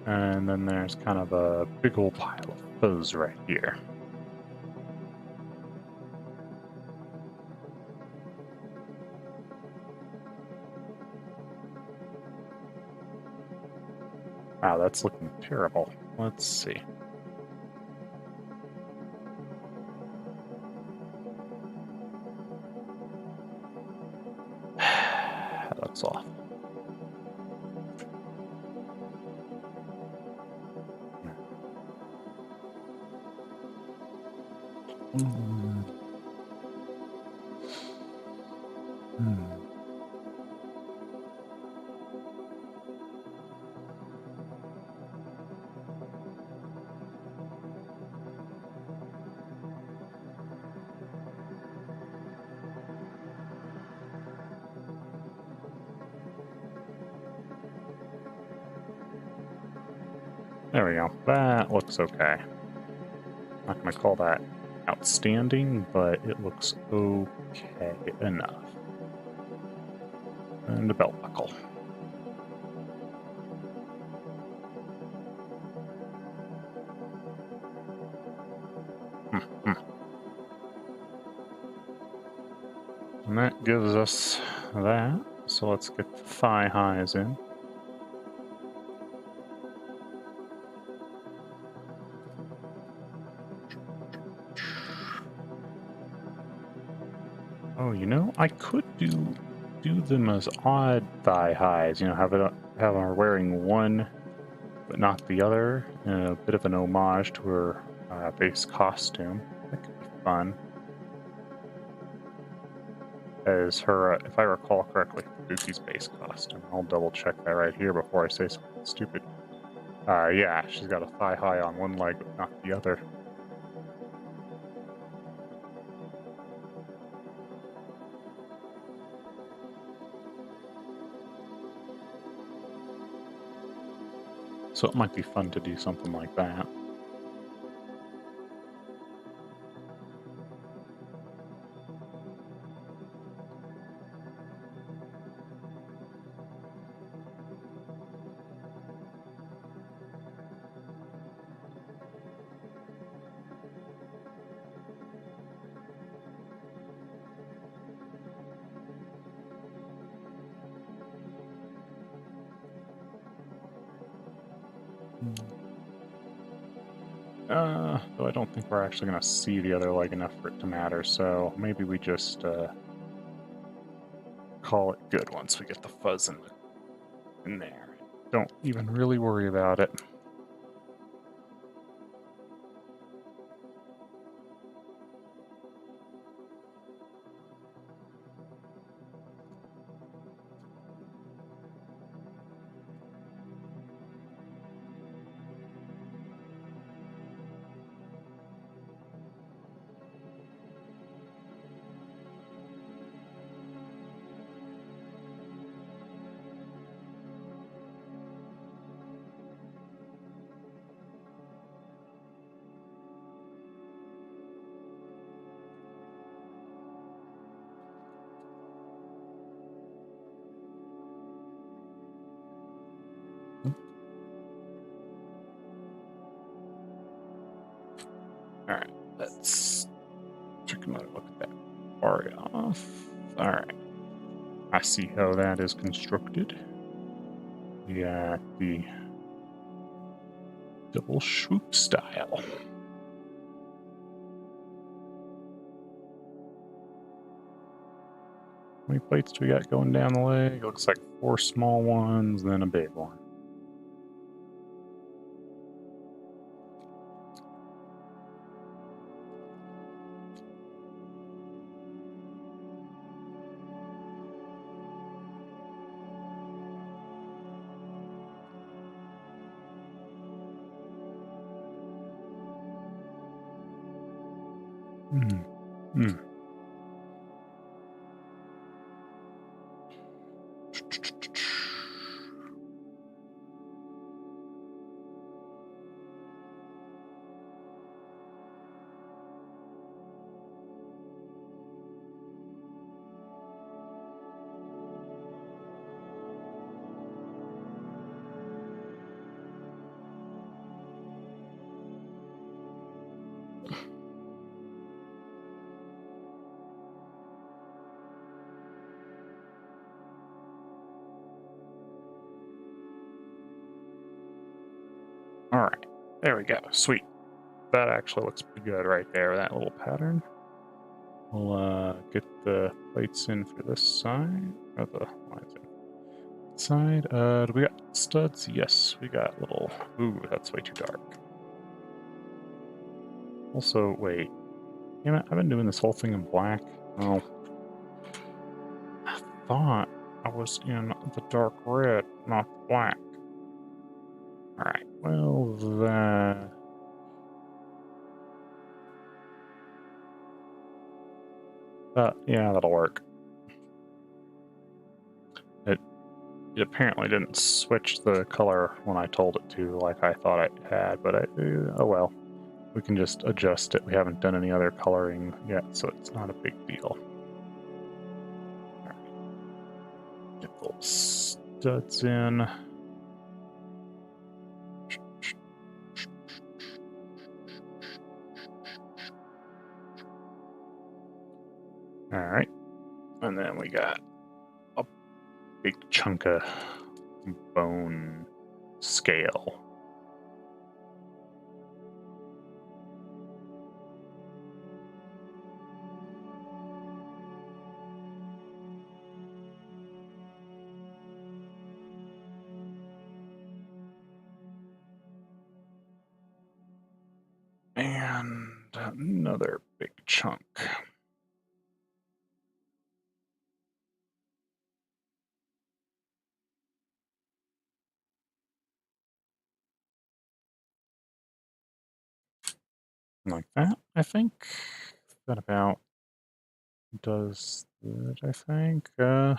And then there's kind of a big old pile of fuzz right here. Wow, that's looking terrible. Let's see. That looks awful. There we go. That looks okay. Not going to call that outstanding, but it looks okay enough. And a belt buckle. And that gives us that. so let's get the thigh highs in. Oh, you know, I could do them as odd thigh highs. You know, have her wearing one but not the other. A bit of an homage to her base costume. That could be fun. As her, if I recall correctly, Fubuki's base costume. I'll double check that right here before I say something stupid. Yeah, she's got a thigh high on one leg, but not the other. So it might be fun to do something like that. Though I don't think we're actually going to see the other leg enough for it to matter, so maybe we just call it good once we get the fuzz in there. Don't even really worry about it. Alright, let's check another look at that bar off. Alright, I see how that is constructed. We got the double swoop style. How many plates do we got going down the leg? It looks like 4 small ones, then a big one. Alright, there we go. Sweet. That actually looks pretty good right there, that little pattern. We'll get the plates in for this side. Oh, the lines in. Side. Do we got studs? Yes, we got little. Ooh, that's way too dark. Also, wait. Damn it, I've been doing this whole thing in black. Oh. I thought I was in the dark red, not the black. Alright, well, that. Yeah, that'll work. It apparently didn't switch the color when I told it to, like I thought it had, but oh well. We can just adjust it. We haven't done any other coloring yet, so it's not a big deal. All right. Get those studs in. All right. And then we got a big chunk of bone scale. And another big chunk. Like that, I think. That about does it, I think. One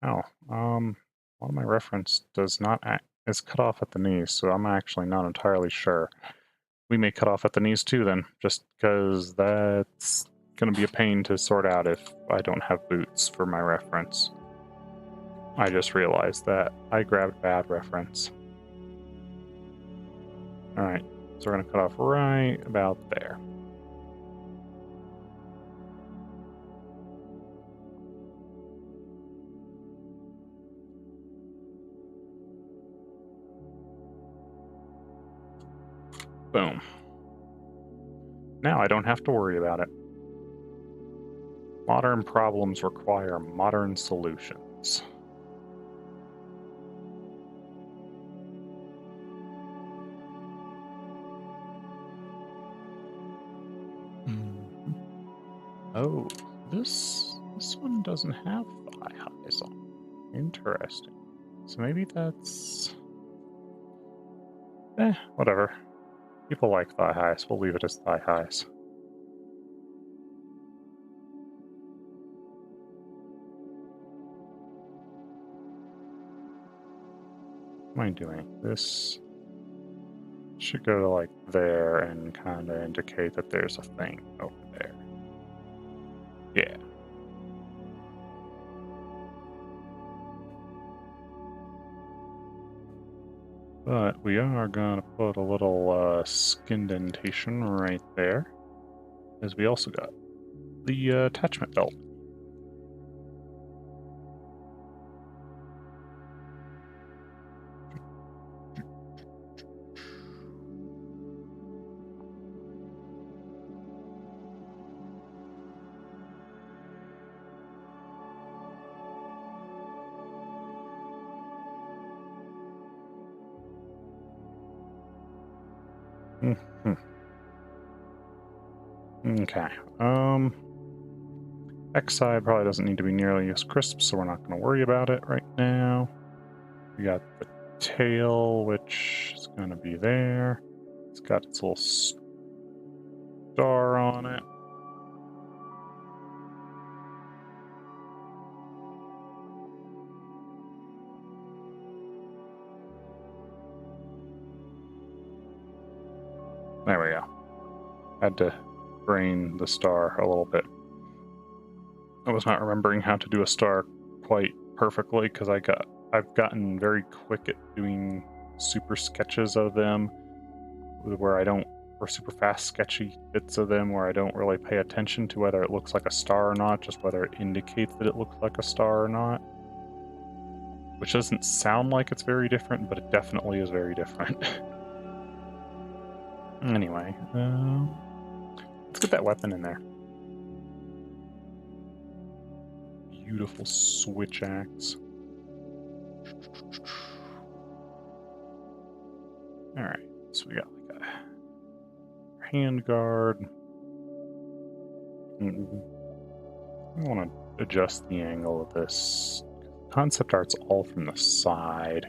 of my reference does not is cut off at the knees, so I'm actually not entirely sure. We may cut off at the knees too then, just because that's going to be a pain to sort out if I don't have boots for my reference. I just realized that I grabbed bad reference. Alright, so we're going to cut off right about there. Boom. Now I don't have to worry about it. Modern problems require modern solutions. Oh, this one doesn't have thigh highs on. Interesting. So maybe that's... whatever. People like thigh highs. We'll leave it as thigh highs. What am I doing? This should go to like there and kind of indicate that there's a thing over there. Yeah. But we are going to put a little skin indentation right there, as we also got the attachment belt. Okay. X side probably doesn't need to be nearly as crisp, so we're not going to worry about it right now. We got the tail, which is going to be there. It's got its little star on it. There we go. Had to brain the star a little bit. I was not remembering how to do a star quite perfectly because I've gotten very quick at doing super sketches of them or super fast sketchy bits of them where I don't really pay attention to whether it looks like a star or not, just whether it indicates that it looks like a star or not. Which doesn't sound like it's very different, but it definitely is very different. Anyway, let's get that weapon in there. Beautiful switch axe. Alright, so we got like a hand guard. I want to adjust the angle of this. Concept art's all from the side.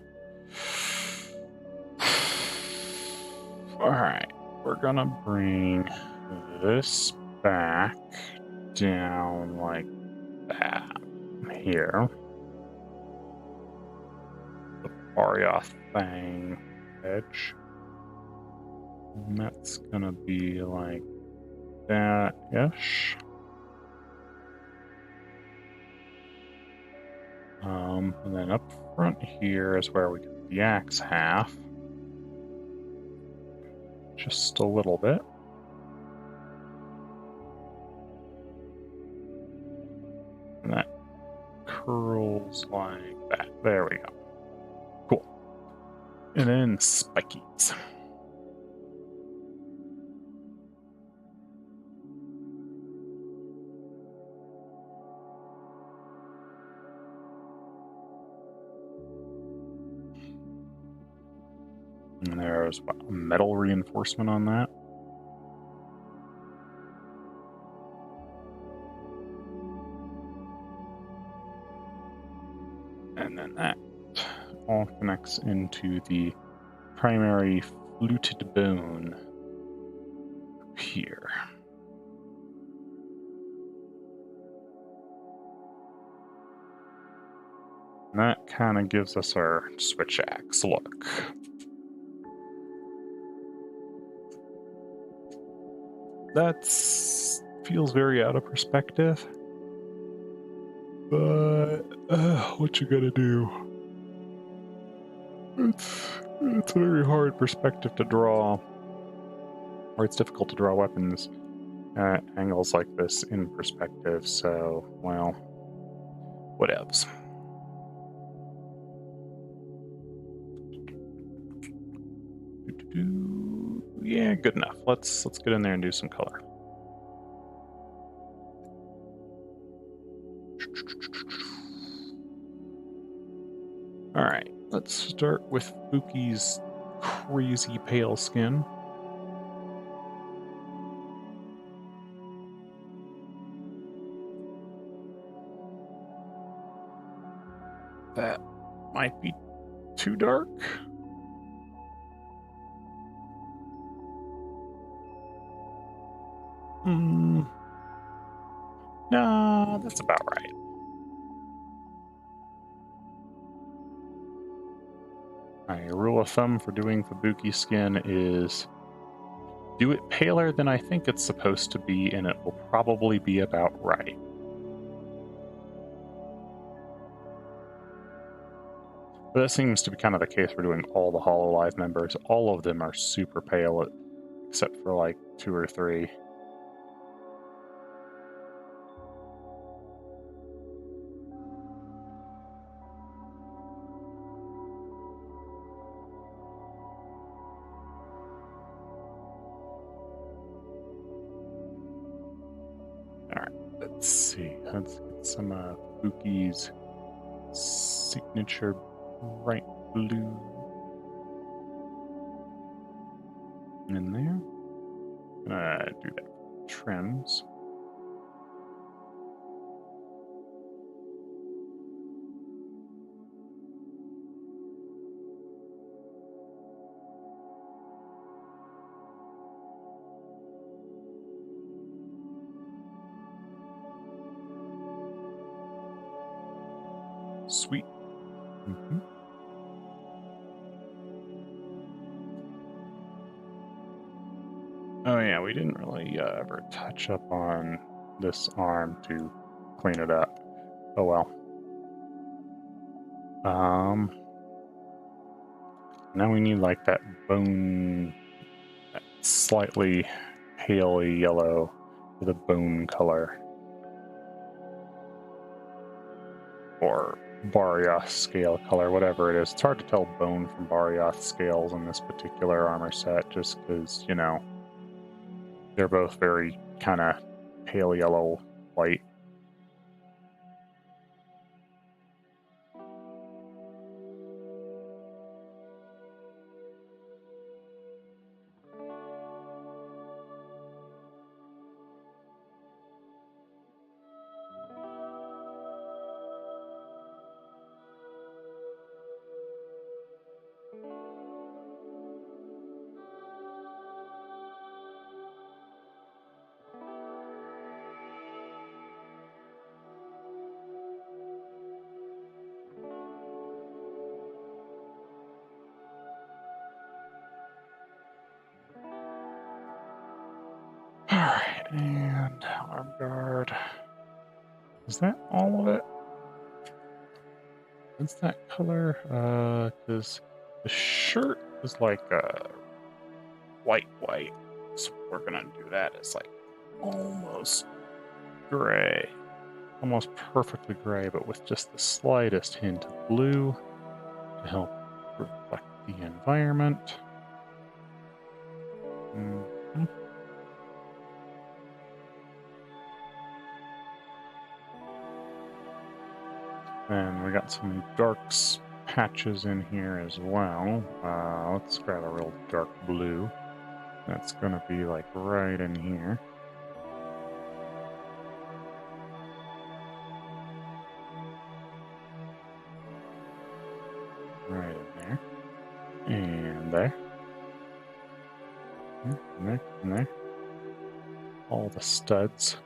Alright, we're gonna bring this back down like that here. The Barioth thing edge. And that's gonna be like that-ish. And then up front here is where we get the axe half. Just a little bit. And that curls like that. There we go. Cool. And then spikies. And there's a metal reinforcement on that. And then that all connects into the primary fluted bone up here. And that kind of gives us our switch axe look. That feels very out of perspective. But what you gotta do? It's a very hard perspective to draw, or it's difficult to draw weapons at angles like this in perspective. So, well, whatevs. Yeah, good enough. Let's get in there and do some color. All right, let's start with Fubuki's crazy pale skin. That might be too dark. Nah, that's about right. My rule of thumb for doing Fubuki skin is do it paler than I think it's supposed to be, and it will probably be about right. But that seems to be kind of the case for doing all the Hololive members. All of them are super pale, except for like 2 or 3. Alright, let's see. Let's get some Fubuki's signature bright blue in there. Do that for trims. Sweet. Oh yeah, we didn't really ever touch up on this arm to clean it up. Oh well. Now we need like that bone, that slightly pale yellow with a bone color. Or Barioth scale color, whatever it is. It's hard to tell bone from Barioth scales in this particular armor set, just because, you know, they're both very kind of pale yellow white. Alright, and arm guard. Is that all of it? What's that color? Because the shirt is like white. So we're gonna do that as like almost gray. almost perfectly gray, but with just the slightest hint of blue to help reflect the environment. Mhm. And we got some darks patches in here as well. Let's grab a real dark blue. That's gonna be like right in here. Right in there. And there. And there. And there. All the studs.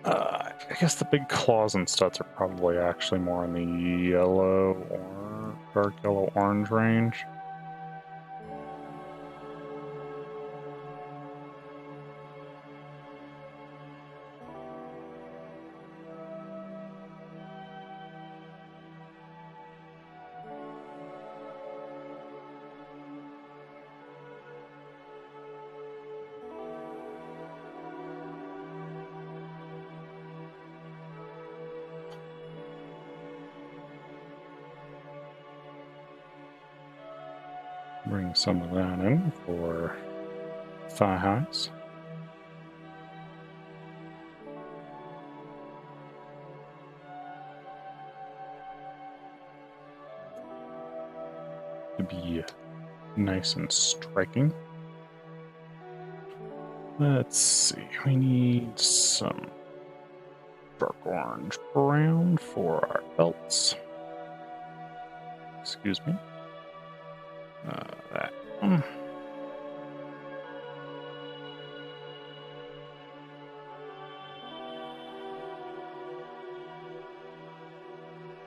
I guess the big claws and studs are probably actually more in the yellow or dark yellow orange range. Bring some of that in for thigh highs. To be nice and striking. Let's see, we need some dark orange brown for our belts. Excuse me. That one.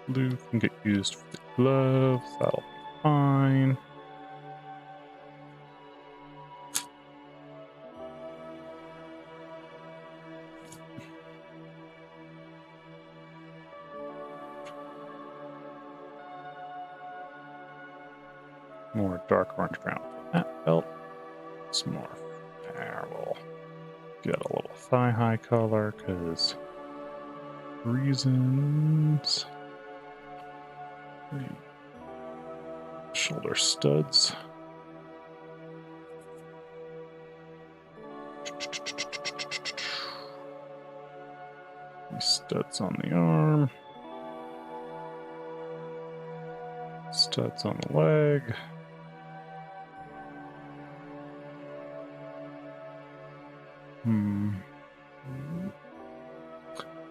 Blue can get used for the gloves, that'll be fine. More dark orange brown for that belt. Some more there. We'll get a little thigh high color because reasons. Shoulder studs. These studs on the arm. Studs on the leg.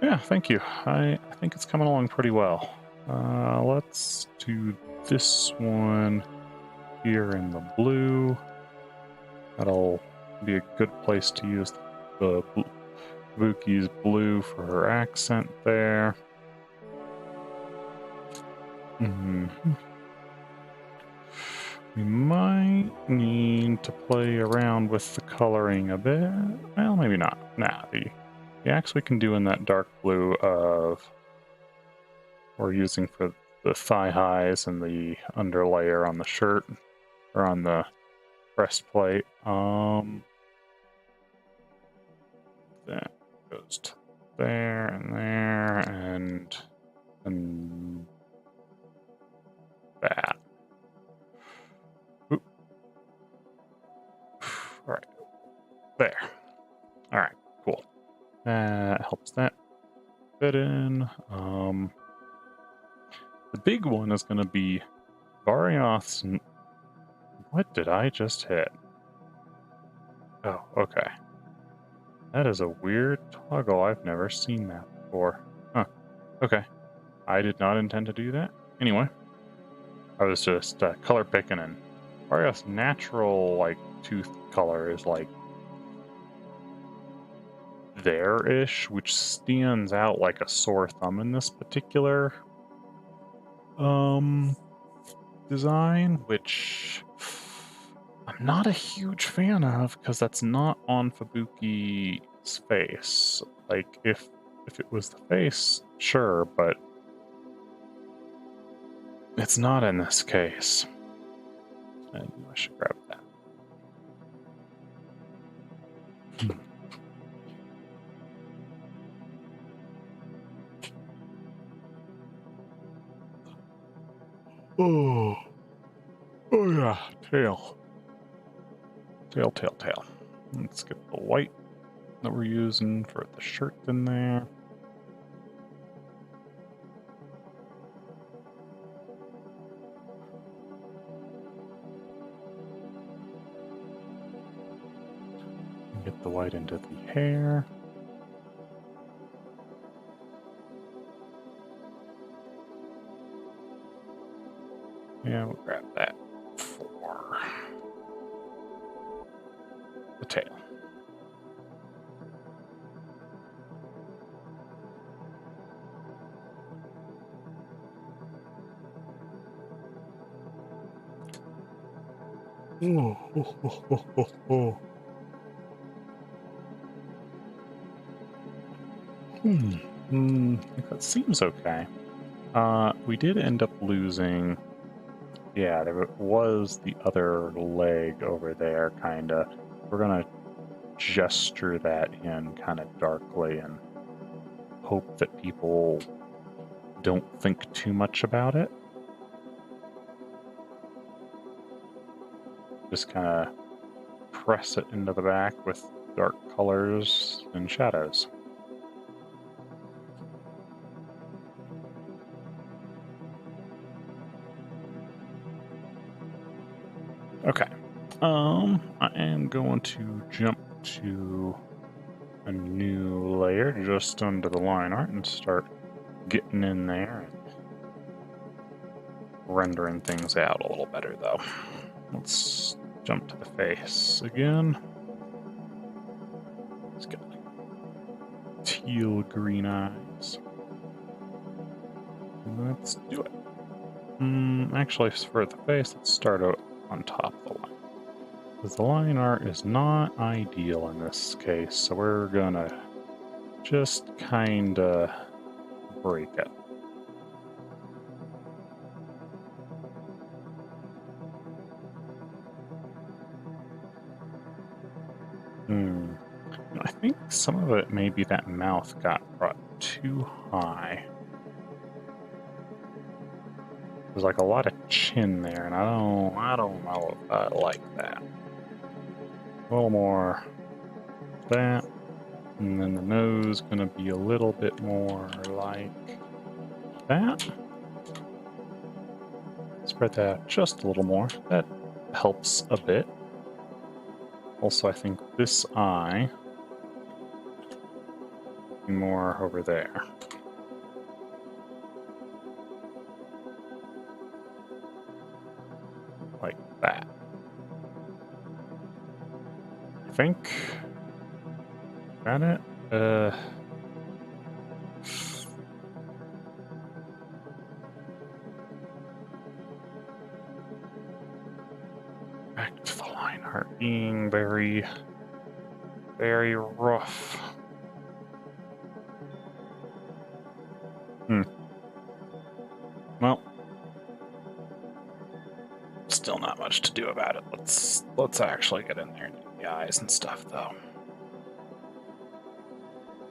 Yeah, thank you. I think it's coming along pretty well. Let's do this one here in the blue. That'll be a good place to use the Fubuki's blue for her accent there. We might need to play around with the coloring a bit. Well, maybe not. Nah, the axe we can do in that dark blue of we're using for the thigh highs and the underlayer on the shirt or on the breastplate. That goes to there and that. Oop. All right, there. All right, cool. That helps that fit in. The big one is going to be Varioth's. What did I just hit? Oh, okay. That is a weird toggle. I've never seen that before. Huh. Okay. I did not intend to do that. Anyway, I was just color picking, and Varioth's natural like tooth color is like there-ish, which stands out like a sore thumb in this particular design, which I'm not a huge fan of because that's not on Fubuki's face. Like if it was the face, sure, but it's not in this case. I should grab that. Oh, oh yeah, tail. Tail. Let's get the white that we're using for the shirt in there. Get the white into the hair. Yeah, we'll grab that for the tail. Oh. That seems okay. We did end up losing. Yeah, there was the other leg over there, kinda. We're gonna gesture that in kind of darkly and hope that people don't think too much about it. Just kind of press it into the back with dark colors and shadows. Okay. I am going to jump to a new layer just under the line art and start getting in there and rendering things out a little better, though. Let's jump to the face again. It's got like teal green eyes. Let's do it. Actually, for the face, let's start out on top of the line. Because the line art is not ideal in this case, so we're gonna just kinda break it. I think some of it, maybe that mouth got brought too high. There's like a lot of chin there, and I don't know if I like that. A little more that, and then the nose gonna be a little bit more like that. Spread that out just a little more. That helps a bit. Also, I think this eye more over there. Like that. I think. Got it? Back to the line art being very, very rough. Well, still not much to do about it. Let's actually get in there and do the eyes and stuff, though.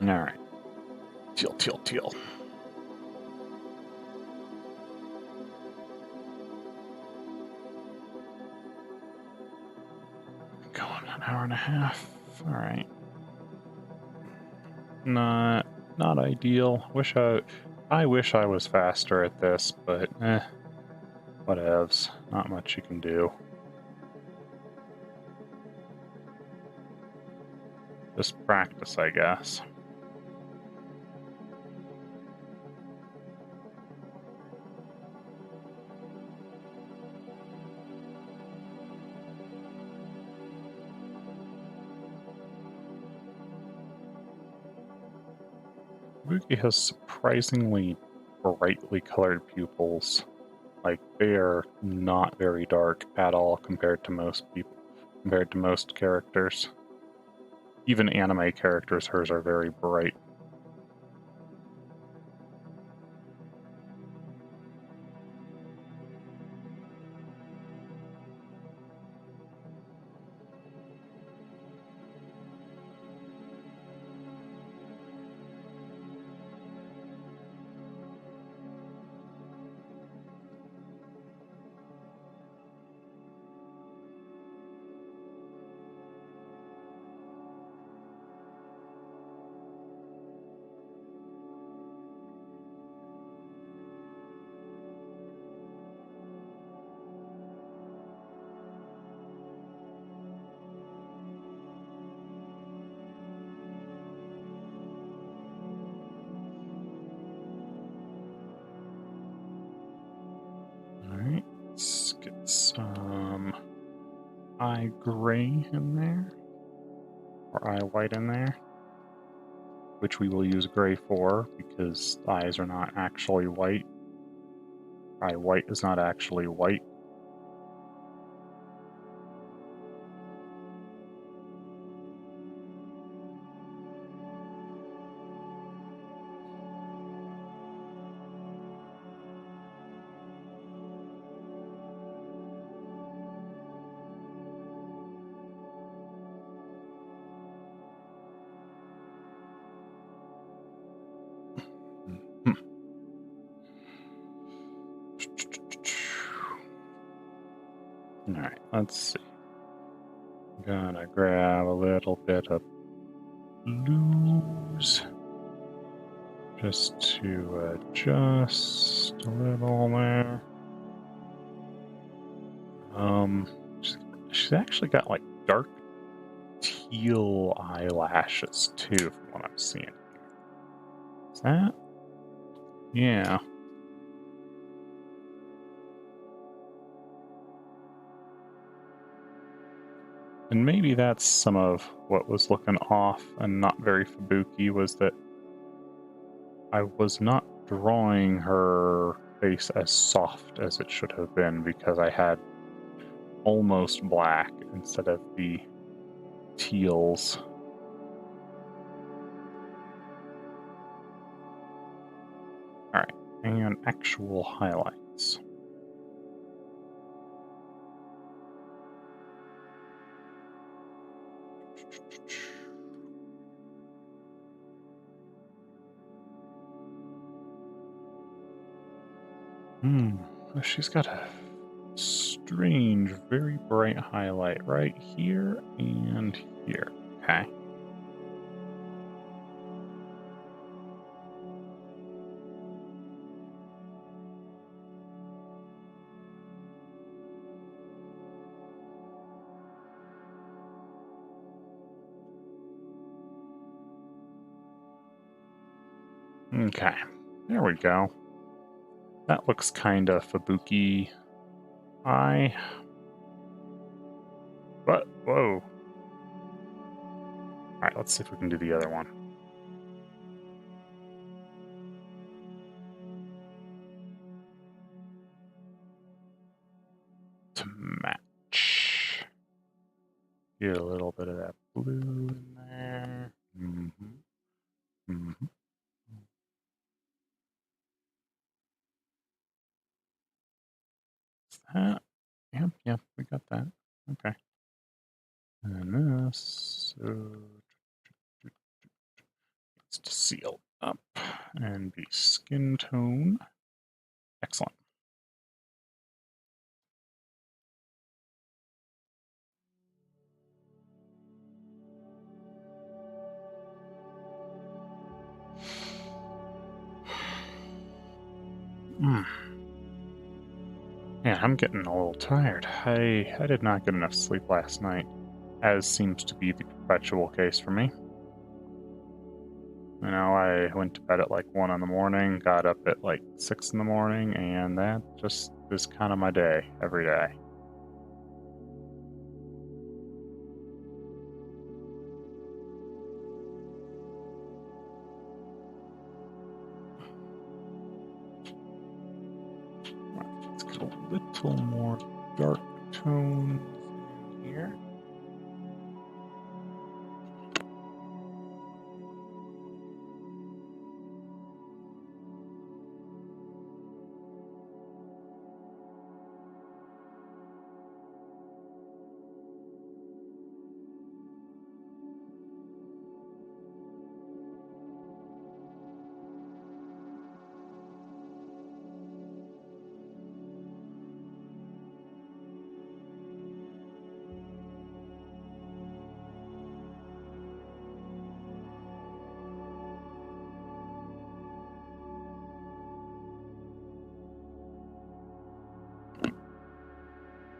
All right. Teal. Going an hour and a half. All right. Not ideal. I wish I was faster at this, but whatevs. Not much you can do. Just practice, I guess. Fubuki has surprisingly brightly colored pupils. Like, they are not very dark at all compared to most characters. Even anime characters, hers are very bright. eye gray in there, or eye white in there, which we will use gray for because eyes are not actually white. Eye white is not actually white. Alright, let's see. Gonna grab a little bit of blues just to adjust a little there. She's actually got like dark teal eyelashes too, from what I'm seeing. Is that? Yeah. And maybe that's some of what was looking off and not very Fubuki, was that I was not drawing her face as soft as it should have been because I had almost black instead of the teals. Alright, and actual highlights. She's got a strange, very bright highlight right here and here. Okay. Okay, there we go. That looks kind of Fubuki eye. But, whoa. Alright, let's see if we can do the other one. To match. Get a little bit of that blue in there. Is that? Yep, we got that. Okay. And this needs to seal up and be skin tone. Excellent. Yeah, I'm getting a little tired. I did not get enough sleep last night, as seems to be the perpetual case for me. You know, I went to bed at like 1 in the morning, got up at like 6 in the morning, and that just is kind of my day every day. Let's get a little more dark tones in here.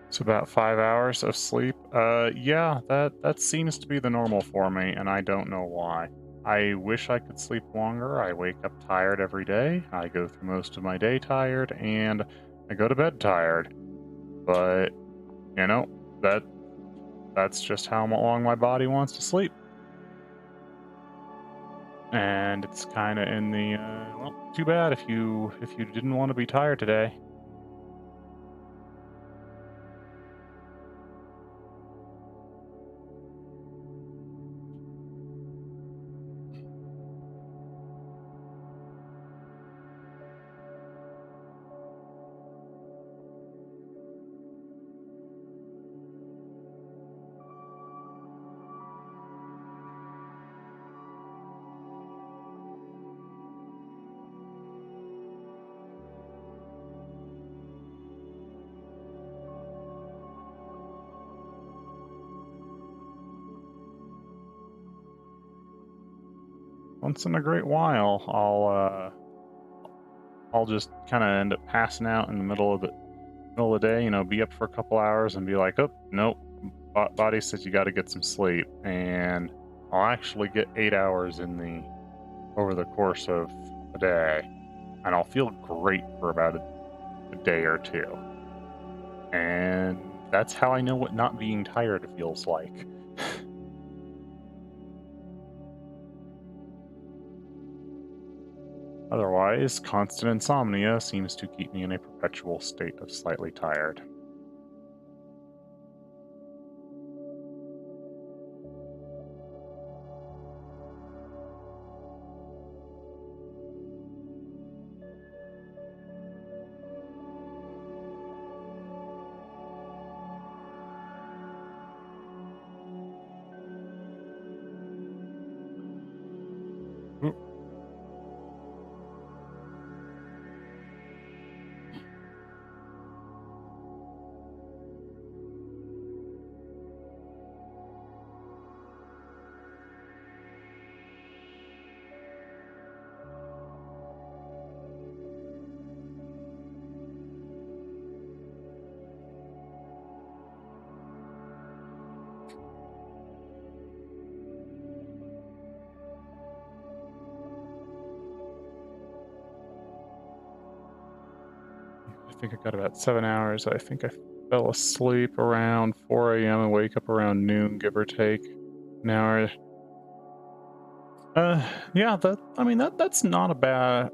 It's about 5 hours of sleep. Yeah, that seems to be the normal for me, and I don't know why. I wish I could sleep longer. I wake up tired every day. I go through most of my day tired, and I go to bed tired. But, you know, that that's just how long my body wants to sleep. And it's kind of in the well, too bad if you didn't want to be tired today. Once in a great while, I'll just kind of end up passing out in the middle of the day. Be up for a couple hours and be like, oh nope, body says you got to get some sleep, and I'll actually get 8 hours in the over the course of a day, and I'll feel great for about a day or two, and that's how I know what not being tired feels like. Otherwise, constant insomnia seems to keep me in a perpetual state of slightly tired. Oop. I think I got about 7 hours. I think I fell asleep around 4 a.m. and wake up around noon, give or take an hour. Yeah, that's not a bad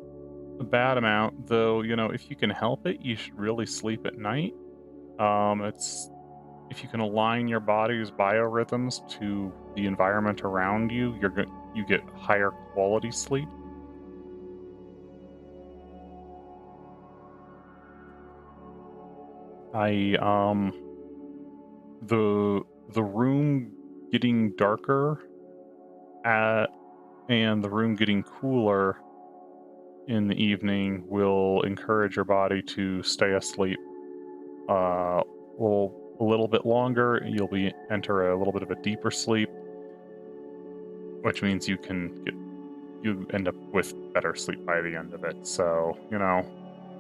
amount, though. If you can help it, you should really sleep at night. It's If you can align your body's biorhythms to the environment around you, you get higher quality sleep. I the room getting darker at and the room getting cooler in the evening will encourage your body to stay asleep uh a little bit longer. You'll be enter a little bit of a deeper sleep, which means you end up with better sleep by the end of it. So,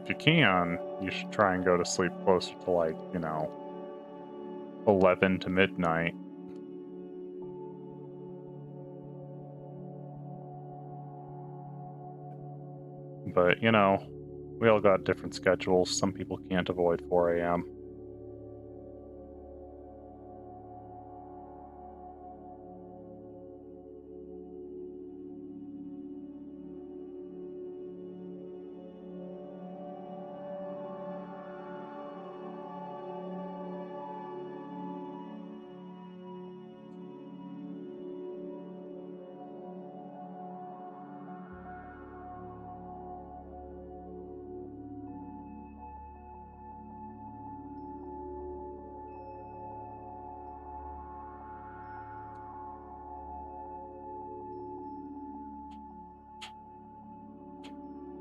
if you can, you should try and go to sleep closer to 11 to midnight. But, we all got different schedules. Some people can't avoid 4 a.m.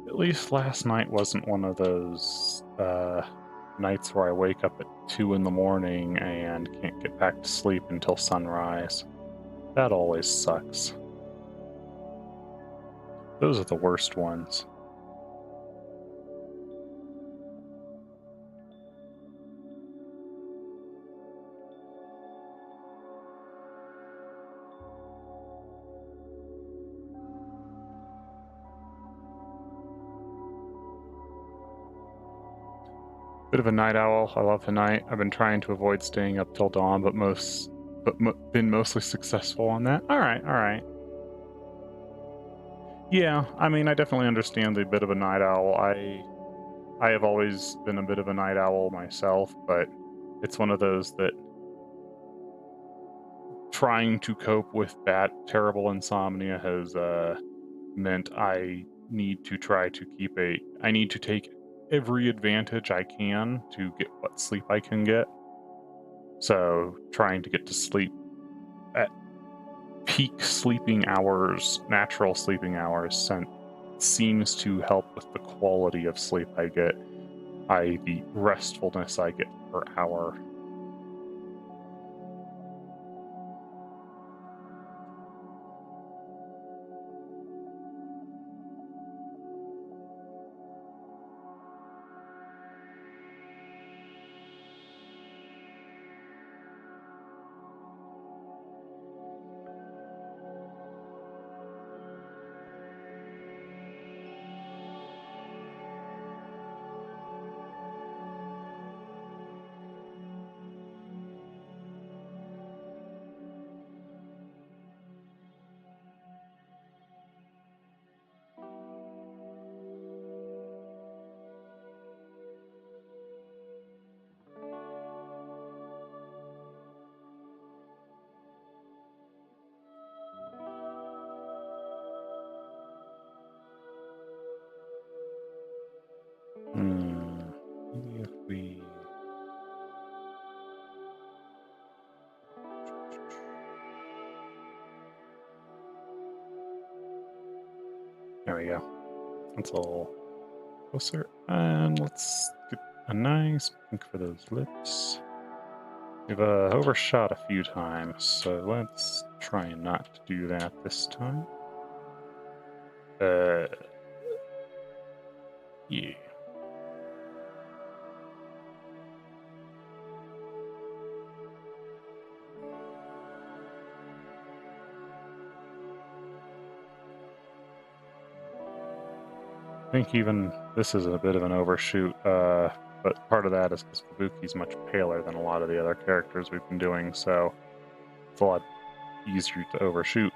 At least last night wasn't one of those nights where I wake up at 2 in the morning and can't get back to sleep until sunrise. That always sucks. Those are the worst ones. Bit of a night owl. I love the night. I've been trying to avoid staying up till dawn, but most but been mostly successful on that. All right, all right. Yeah, I mean, I definitely understand the bit of a night owl. I have always been a bit of a night owl myself, but it's one of those that trying to cope with that terrible insomnia has meant I need to try to I need to take every advantage I can to get what sleep I can get. So trying to get to sleep at peak sleeping hours, natural sleeping hours, seems to help with the quality of sleep I get, i.e. the restfulness I get per hour. Maybe if we... There we go. That's a little closer. And let's get a nice pink for those lips. We've overshot a few times, so let's try not to do that this time. Yeah. I think even this is a bit of an overshoot, but part of that is because Fubuki's much paler than a lot of the other characters we've been doing, so it's a lot easier to overshoot.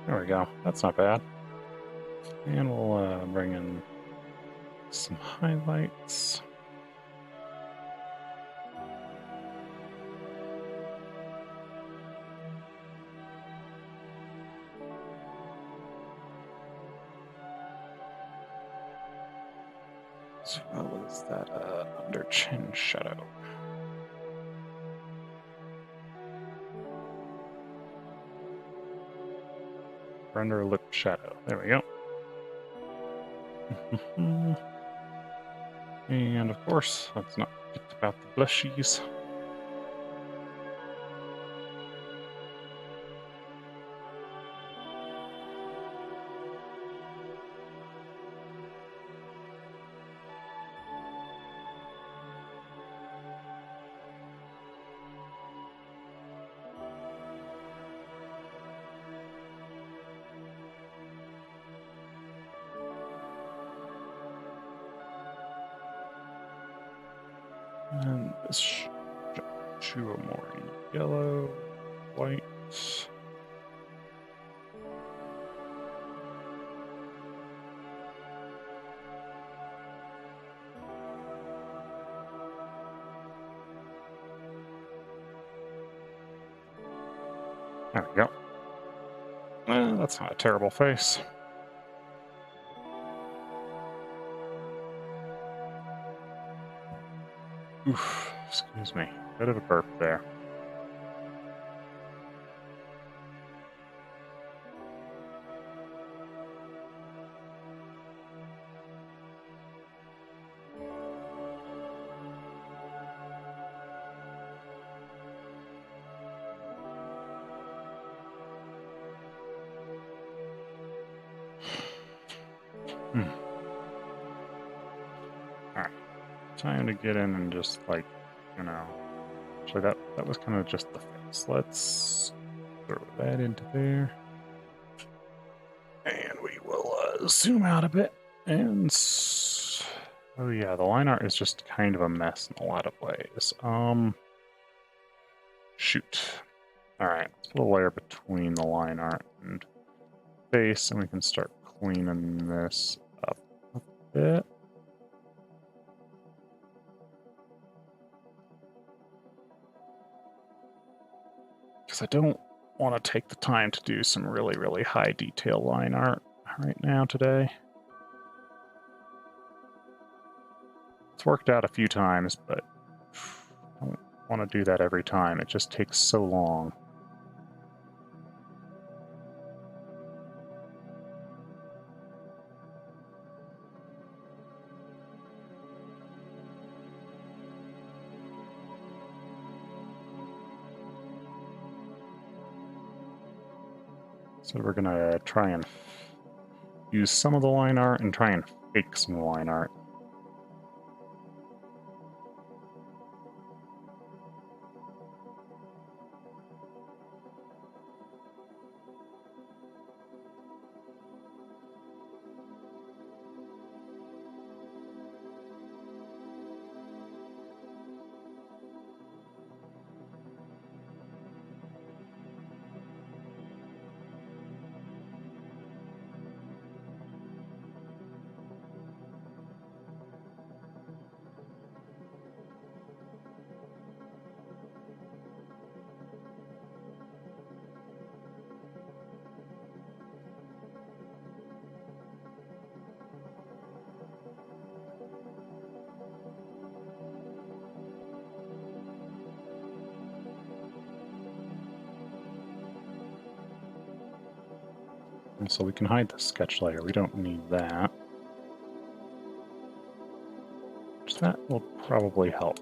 There we go. That's not bad. And we'll bring in some highlights. As well as that under chin shadow. Under lip shadow. There we go. And of course, let's not forget about the blushies. And this two or more in yellow, white. There we go. That's not a terrible face. Oof, excuse me. Bit of a burp there. Alright. Time to get in and just, like, you know... Actually, that was kind of just the face. Let's throw that into there. And we will zoom out a bit. And... Oh yeah, the line art is just kind of a mess in a lot of ways. Shoot. Alright, let's put a layer between the line art and face, and we can start cleaning this up a bit. Because I don't want to take the time to do some really, really high detail line art right now today. It's worked out a few times, but I don't want to do that every time. It just takes so long. So we're going to try and use some of the line art and try and fake some line art. So we can hide the sketch layer. We don't need that. So that will probably help.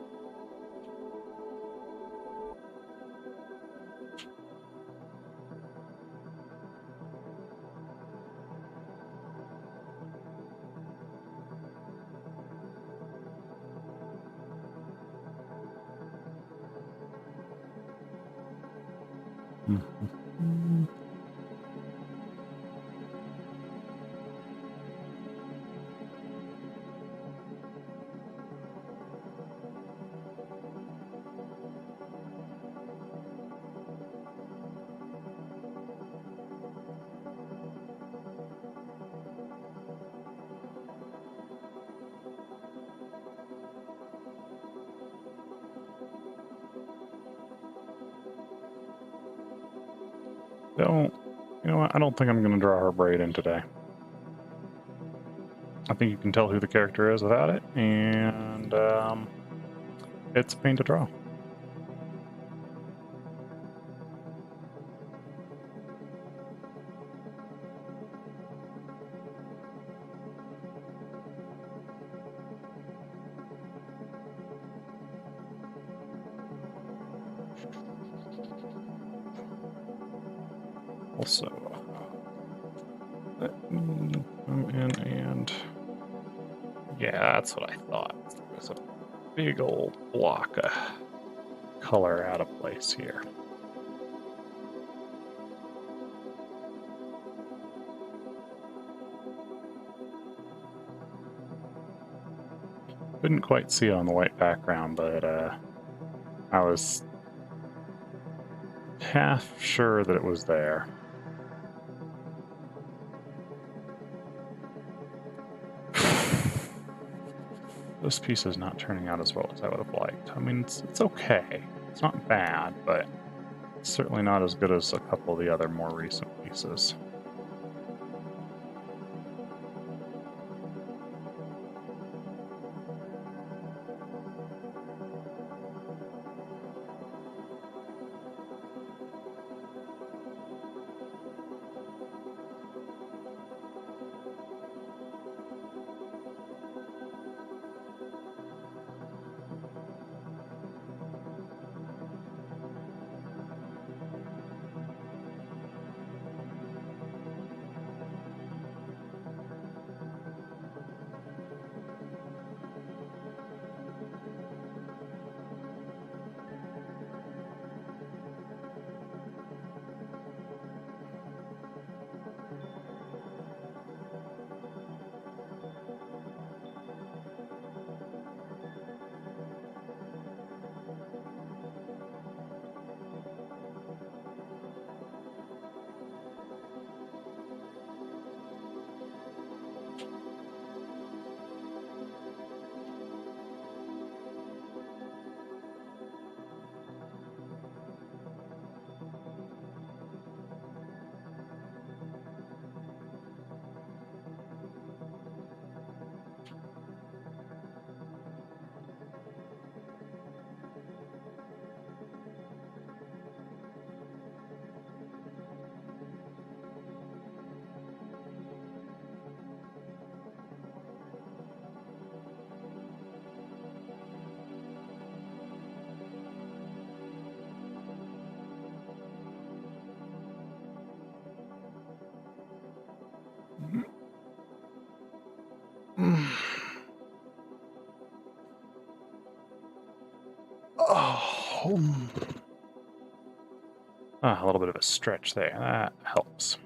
Mm-hmm. You know what? I don't think I'm going to draw her braid in today. I think you can tell who the character is without it, and it's a pain to draw. Also, let me come in and... Yeah, that's what I thought. There's a big old block of color out of place here. Couldn't quite see it on the white background, but I was half sure that it was there. This piece is not turning out as well as I would have liked. I mean, it's okay. It's not bad, but It's certainly not as good as a couple of the other more recent pieces. Oh. A little bit of a stretch there. That helps.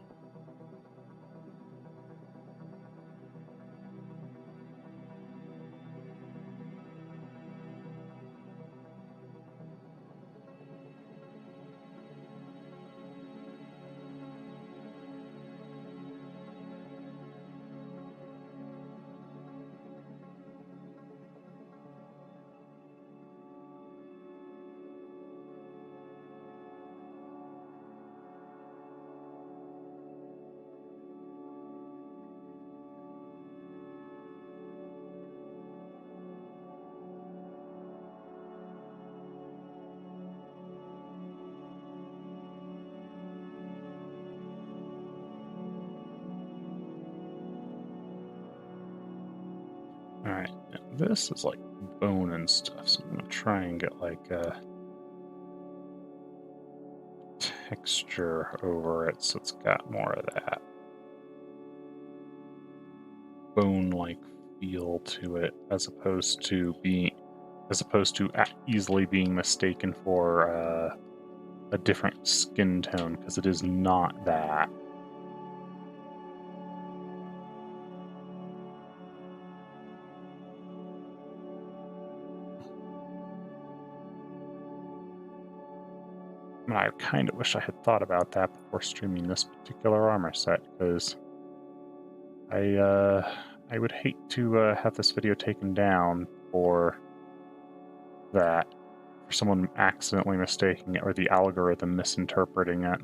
Alright, this is like bone and stuff, so I'm gonna try and get like a texture over it so it's got more of that bone-like feel to it as opposed to easily being mistaken for a different skin tone, because it is not that. I mean, I kind of wish I had thought about that before streaming this particular armor set, because I would hate to have this video taken down for that, for someone accidentally mistaking it or the algorithm misinterpreting it.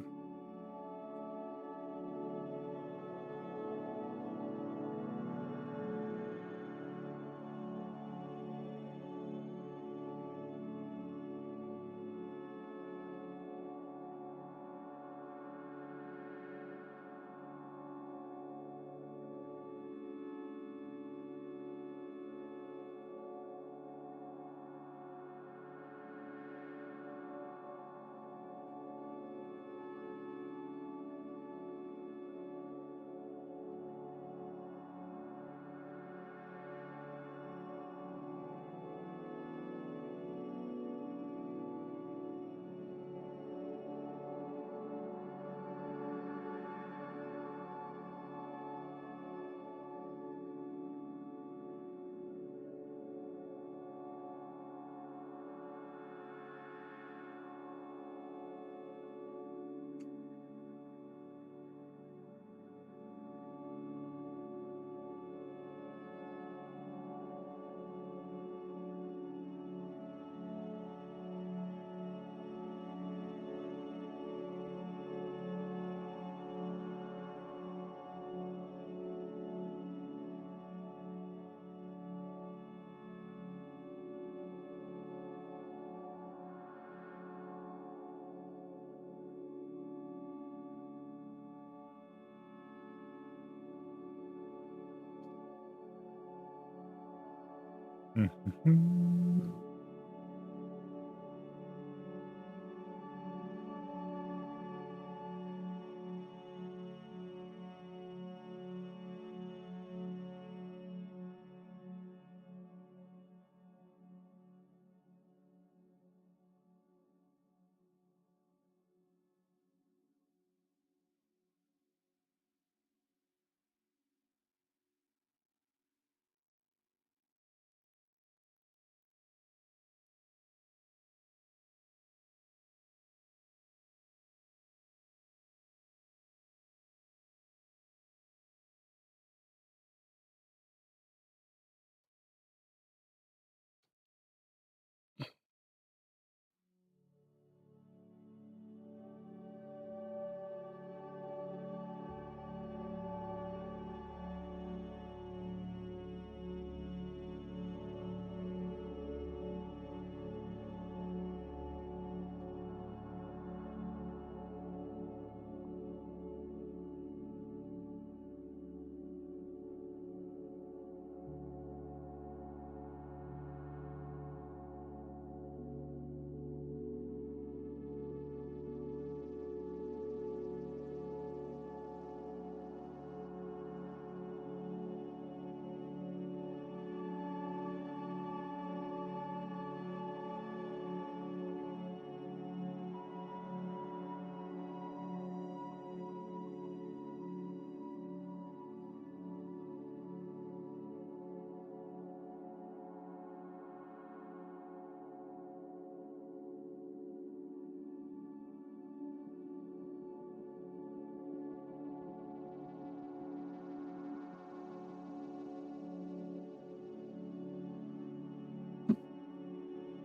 Mhm.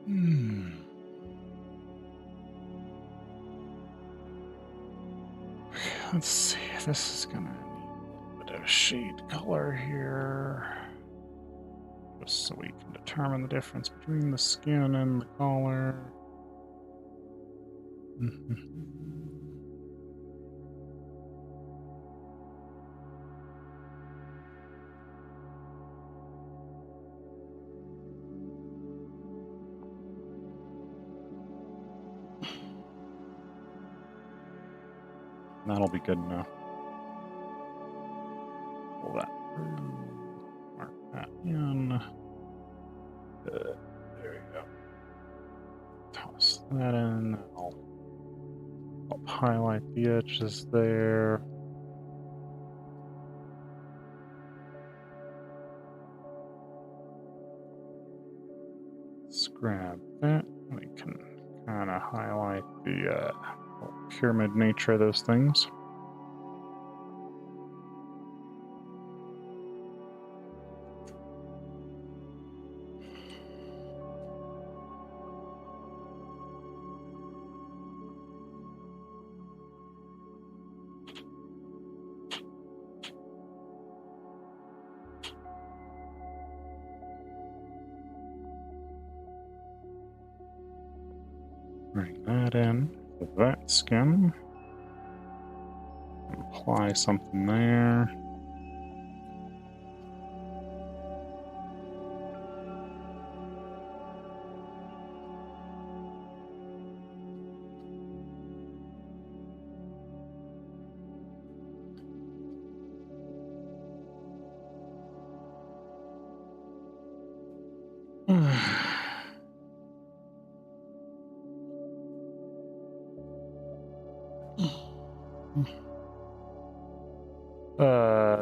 Hmm. Let's see. This is gonna need a bit of shade color here, just so we can determine the difference between the skin and the collar. That'll be good enough. Pull that through. Mark that in. There you go. Toss that in. I'll highlight the edges there. Let's grab that. We can kind of highlight the pyramid nature of those things. Bring that in for that skin. Apply something there.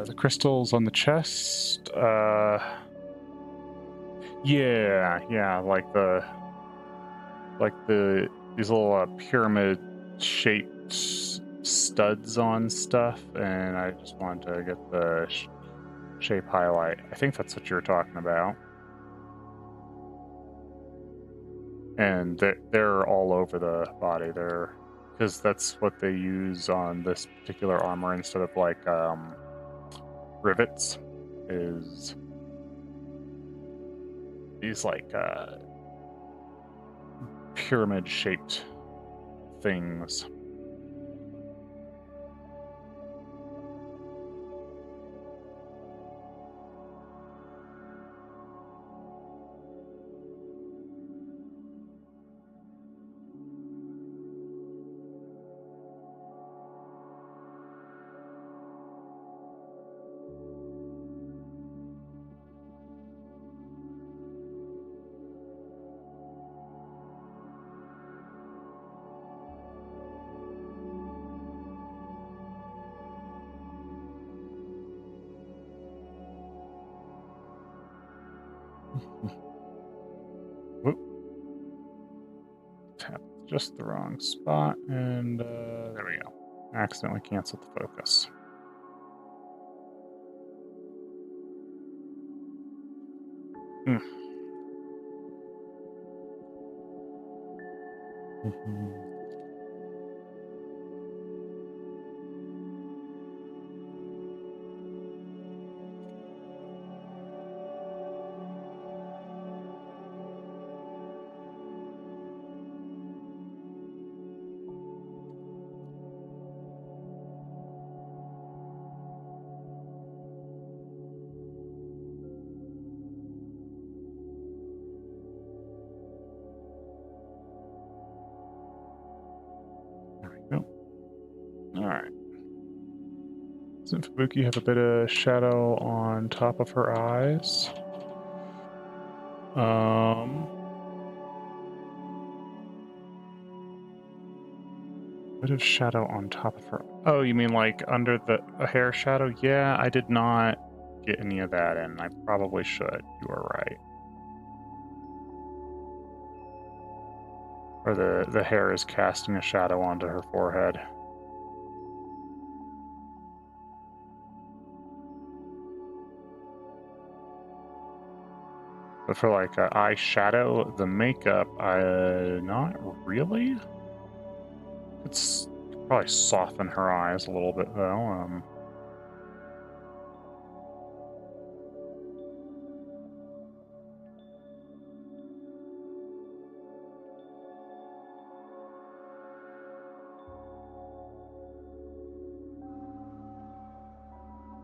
The crystals on the chest. Yeah, these little pyramid shaped studs on stuff, and I just wanted to get the shape highlight. I think that's what you were talking about. And they're all over the body. They're because that's what they use on this particular armor instead of like rivets. Is these like pyramid shaped things. Whoop. Tap just the wrong spot, and there we go. Accidentally canceled the focus. Mm. Mhm. There we go. All right. Doesn't Fubuki have a bit of shadow on top of her eyes? Bit of shadow on top of her. Oh, you mean like under the hair shadow? Yeah, I did not get any of that in. I probably should. You are right. Or the hair is casting a shadow onto her forehead. But for like eyeshadow, the makeup, not really. It's probably soften her eyes a little bit though.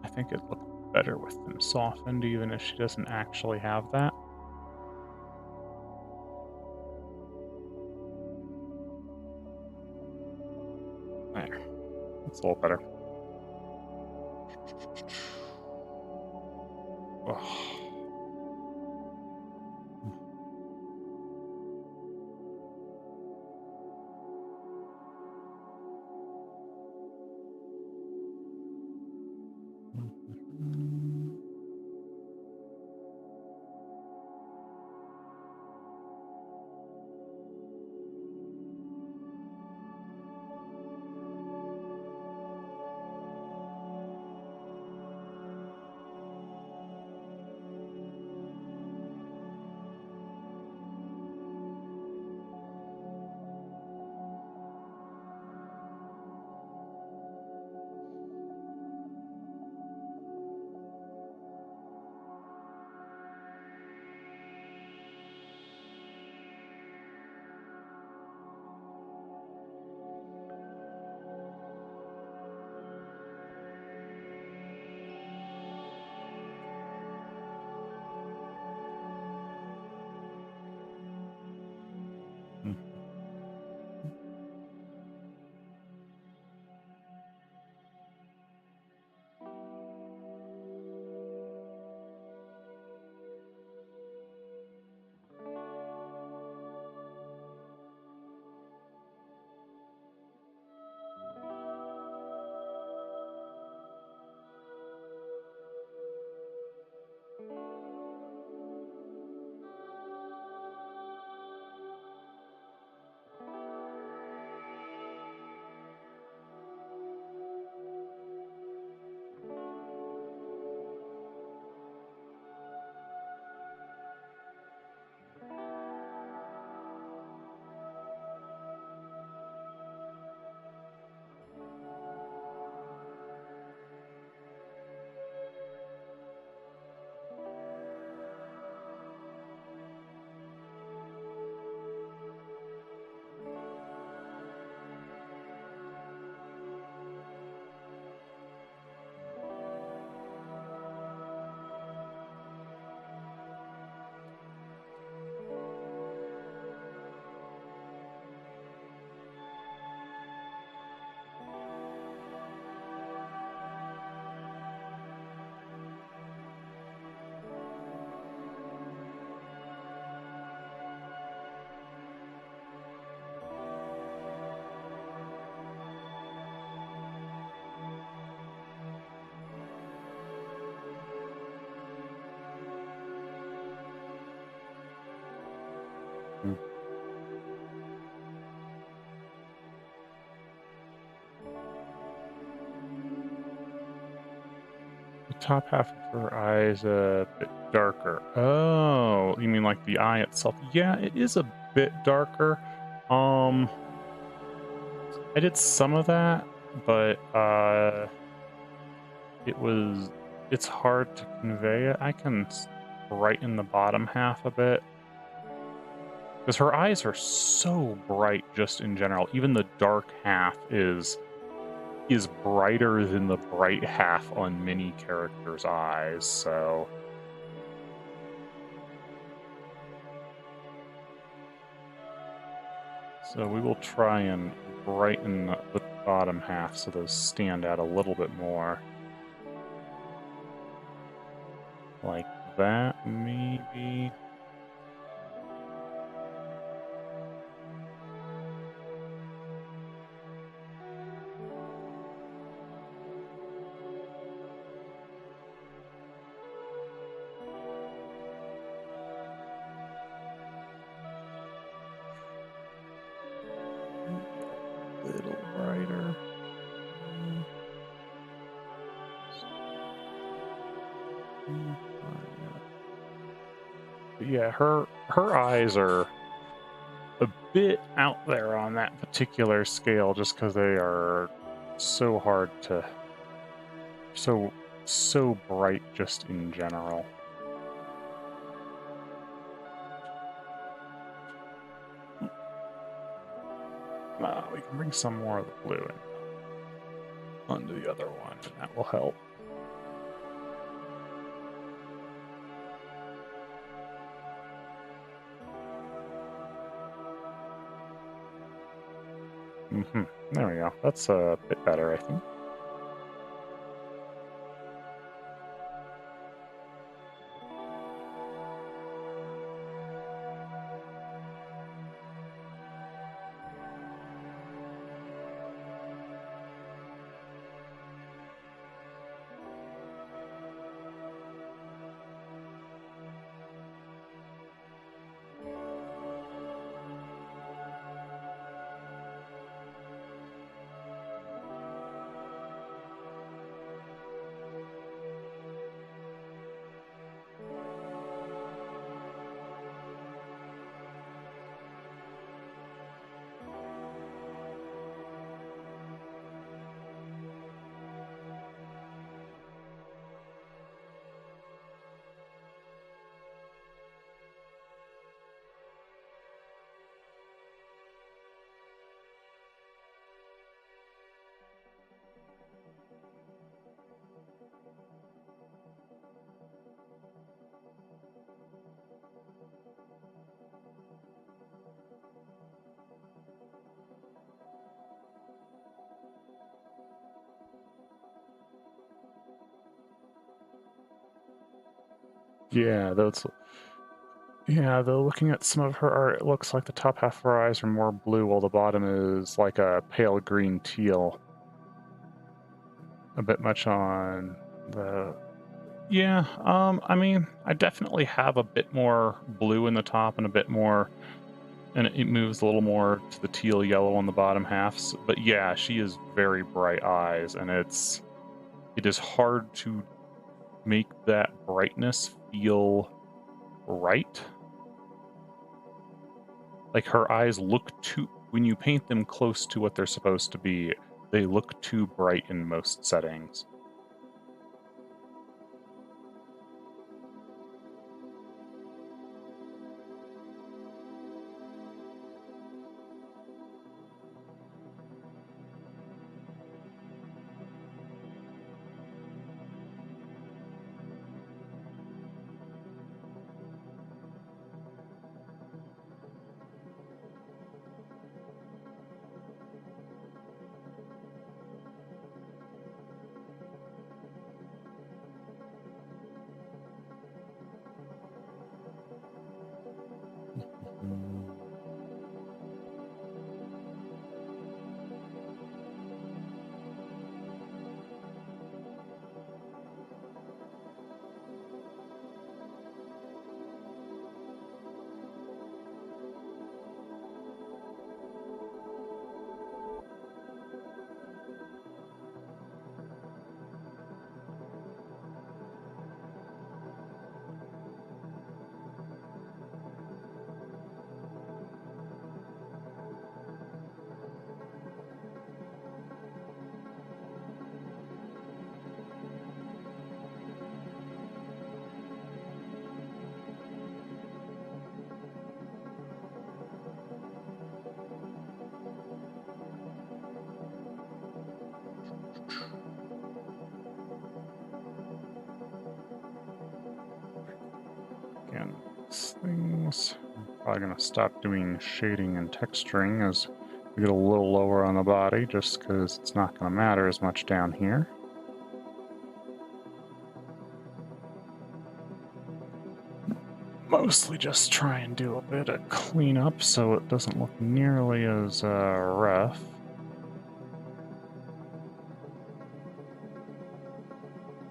I think it looked better with them softened, even if she doesn't actually have that. There, that's a little better. Ugh. top half of her eye is a bit darker. Oh, you mean like the eye itself? Yeah, it is a bit darker. I did some of that, but it's hard to convey it. I can brighten the bottom half a bit. Because her eyes are so bright just in general. Even the dark half is brighter than the bright half on many characters' eyes, so we will try and brighten the bottom half so those stand out a little bit more. Like that, maybe. A little brighter. But yeah, her eyes are a bit out there on that particular scale just because they are so hard to so bright just in general. We can bring some more of the blue in onto the other one, and that will help. There we go. That's a bit better, I think. Yeah, though looking at some of her art, it looks like the top half of her eyes are more blue, while the bottom is like a pale green teal. A bit much on the... Yeah, I mean, I definitely have a bit more blue in the top and a bit more... And it moves a little more to the teal yellow on the bottom halves. But yeah, she has very bright eyes, and it is hard to make that brightness feel right. Like her eyes look too, when you paint them close to what they're supposed to be, they look too bright in most settings. this. I'm probably going to stop doing shading and texturing as we get a little lower on the body, just because it's not going to matter as much down here. Mostly just try and do a bit of cleanup so it doesn't look nearly as rough.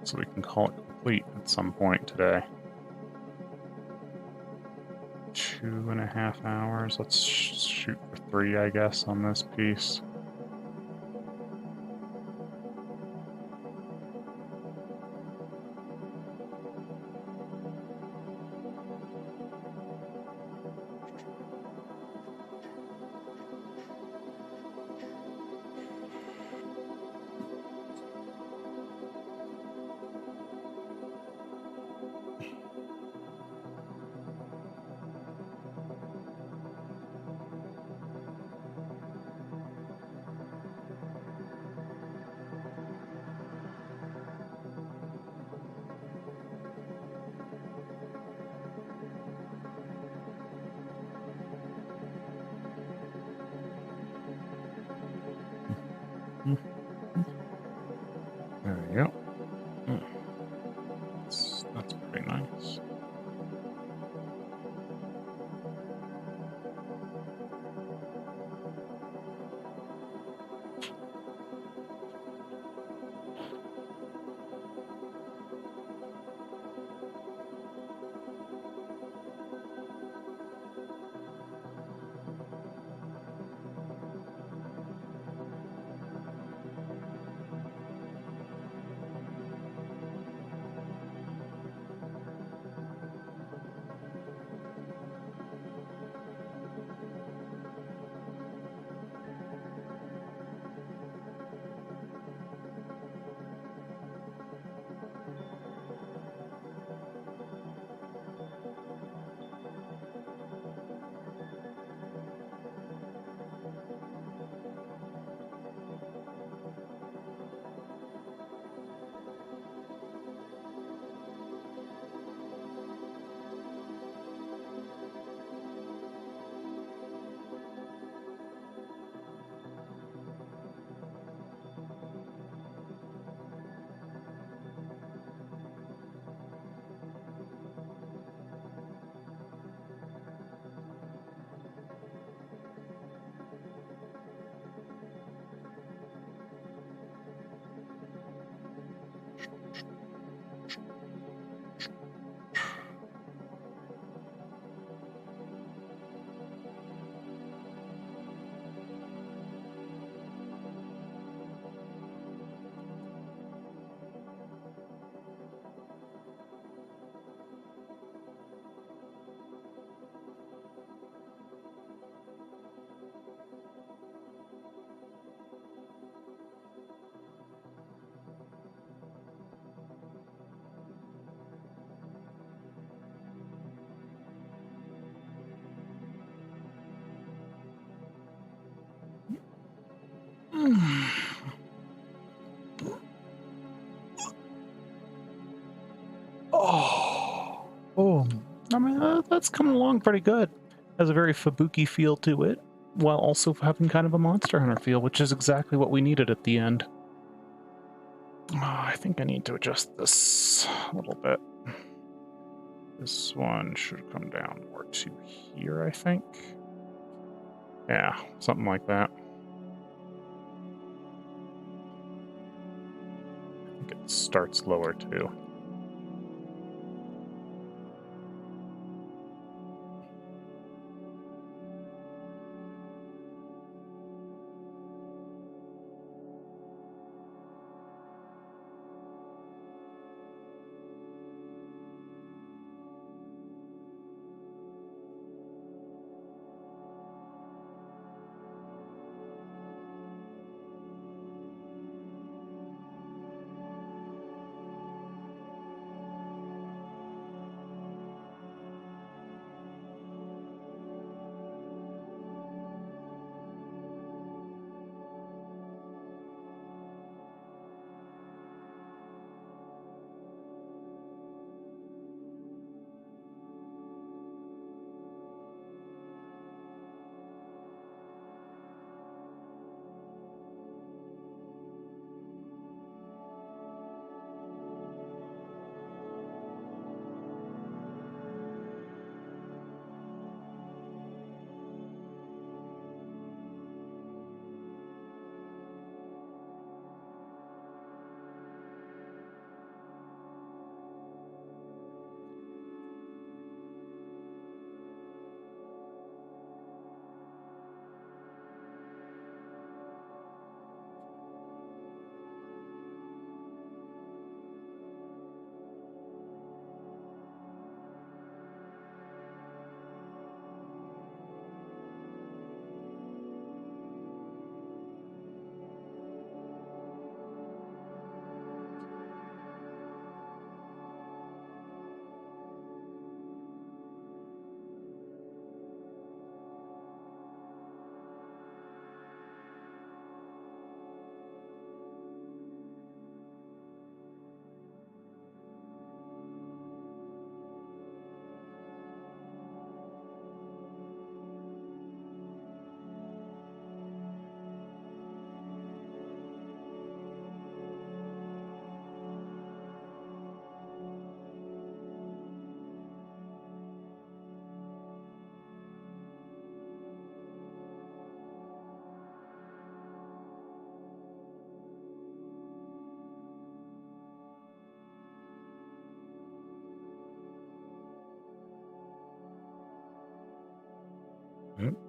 So we can call it complete at some point today. 2.5 hours. Let's shoot for 3, I guess, on this piece. There we go. That's pretty nice. Oh, I mean, that's coming along pretty good. Has a very Fubuki feel to it, while also having kind of a Monster Hunter feel, which is exactly what we needed at the end. I think I need to adjust this a little bit. This one should come down more to here, I think. Yeah, something like that. I think it starts lower too.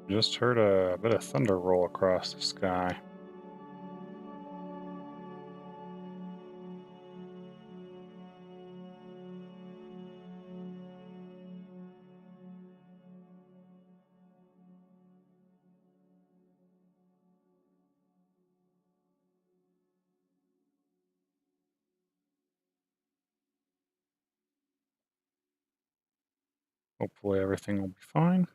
Just heard a bit of thunder roll across the sky. Hopefully everything will be fine.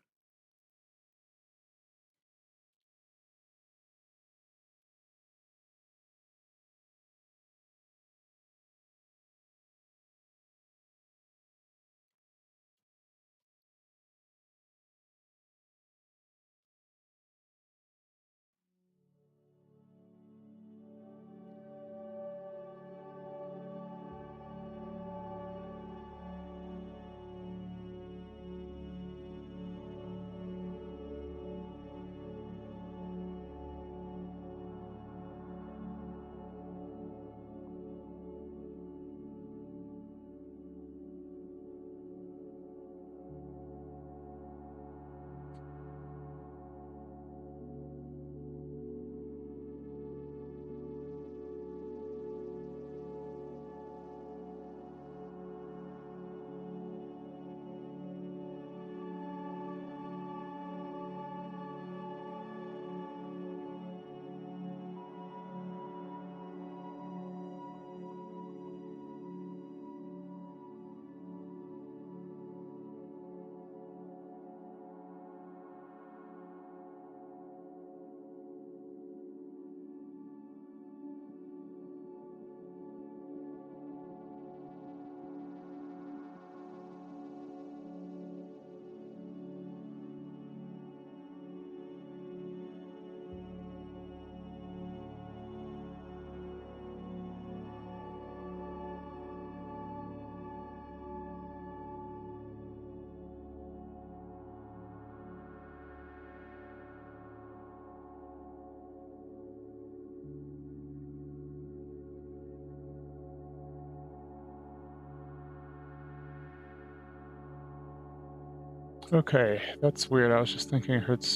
Okay, that's weird. I was just thinking I heard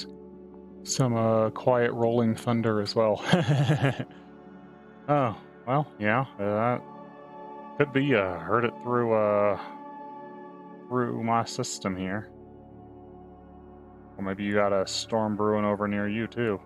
some quiet rolling thunder as well. Oh, well, yeah, that could be. Heard it through my system here. Or maybe you got a storm brewing over near you too.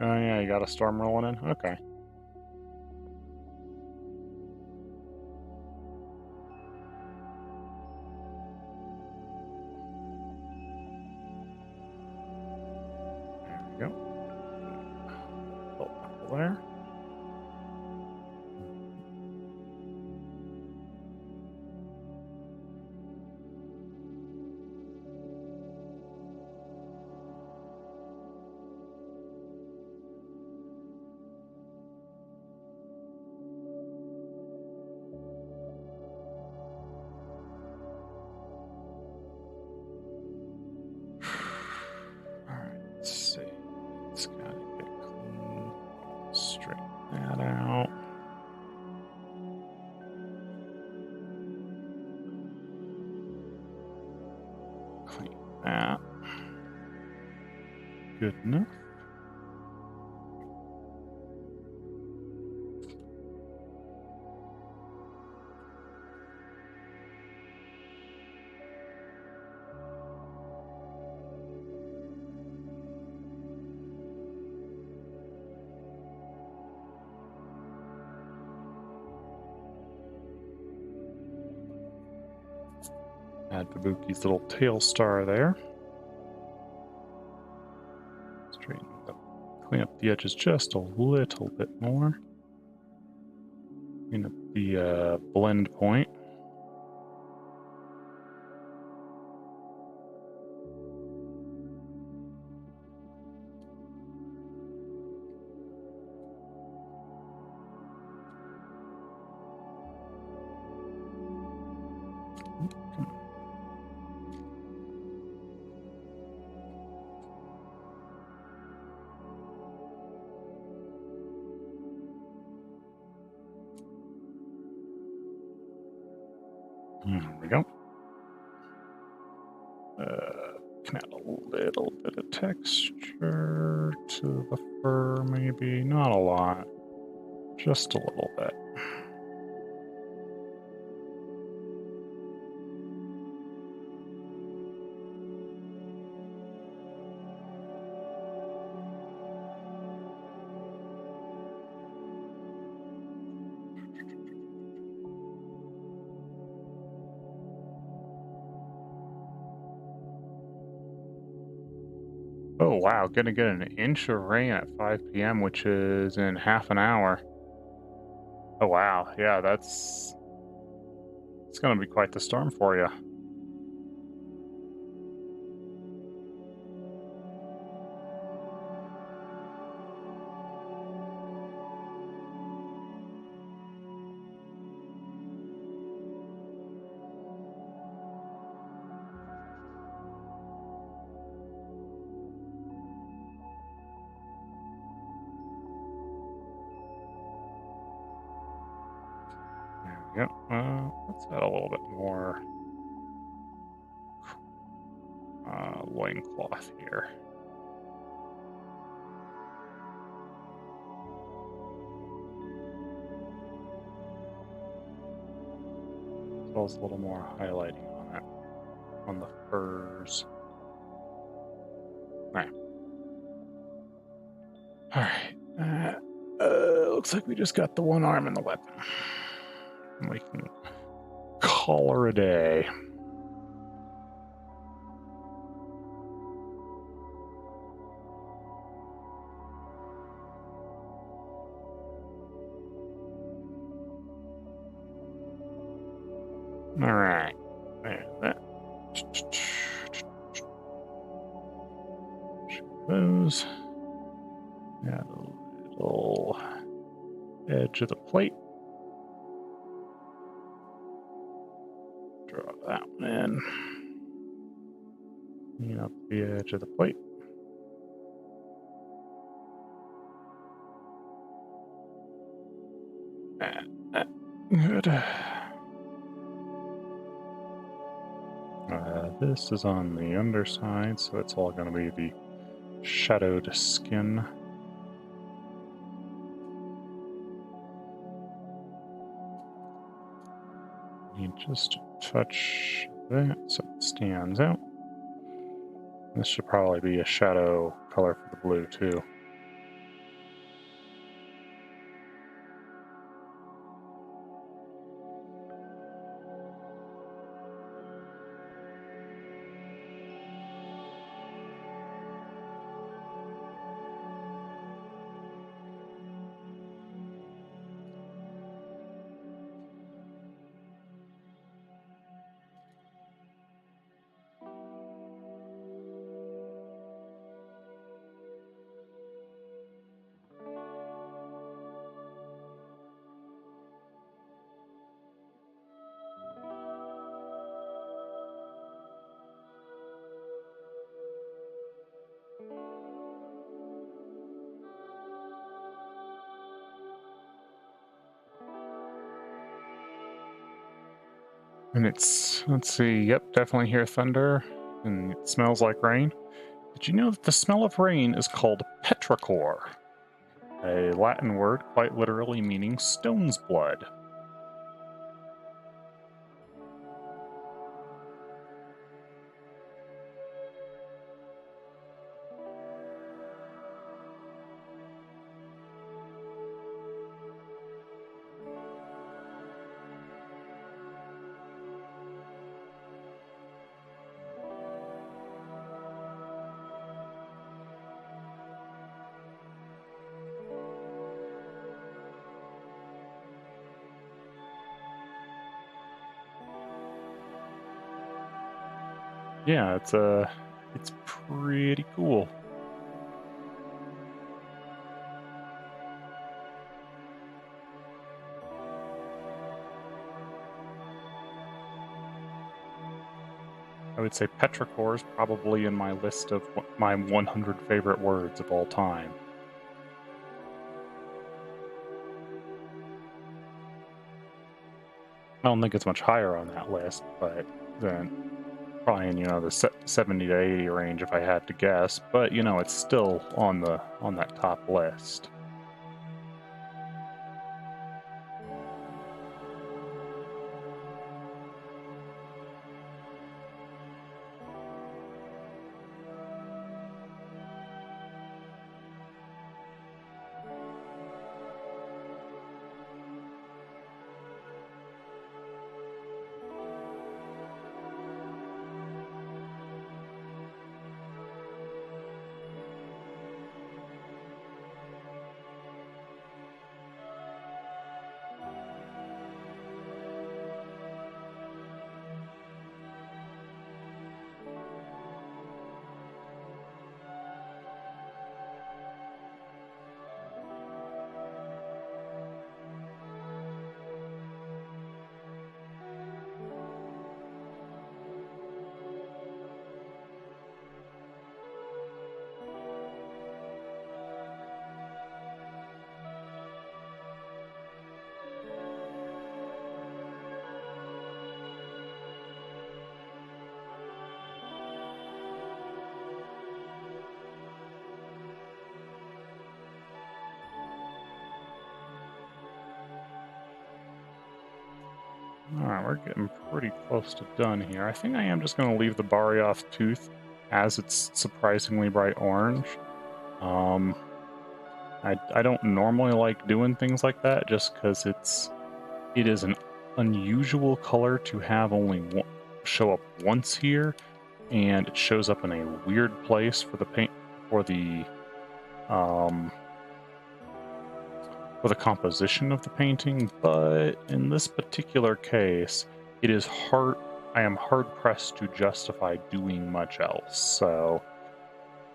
Oh yeah, you got a storm rolling in? Okay. There we go. Oh, apple there. Alright, let's see. It's gotta get clean. Straighten that out. Clean that. Good enough. Add Fubuki's little tail star there. Straighten up, clean up the edges just a little bit more. In the blend point. There we go. Can add a little bit of texture to the fur, maybe. Not a lot. Just a little bit. Oh wow, gonna get an inch of rain at 5 p.m., which is in half an hour. Oh wow, yeah, it's gonna be quite the storm for you. There we go. Let's add a little bit more loincloth here. As well as a little more highlighting on it, on the furs. Alright. Alright. Looks like we just got the one arm in the weapon. We can call her a day. Alright. There's that. Those. Add a little edge of the plate. Draw that one in. Clean up the edge of the plate. Good. This is on the underside, so it's all going to be the shadowed skin. You just touch that so it stands out. This should probably be a shadow color for the blue too. And it's, let's see, yep, definitely hear thunder, and it smells like rain. Did you know that the smell of rain is called petrichor, a Latin word quite literally meaning stone's blood? yeah, it's pretty cool. I would say petrichor is probably in my list of my 100 favorite words of all time. I don't think it's much higher on that list, but then probably in the 70 to 80 range if I had to guess. But it's still on that top list. Alright, we're getting pretty close to done here. I think I am just going to leave the Barioth tooth as it's surprisingly bright orange. I don't normally like doing things like that just because it is an unusual color to have only show up once here, and it shows up in a weird place for the paint um for the composition of the painting, but in this particular case, it is hard. I am hard pressed to justify doing much else. So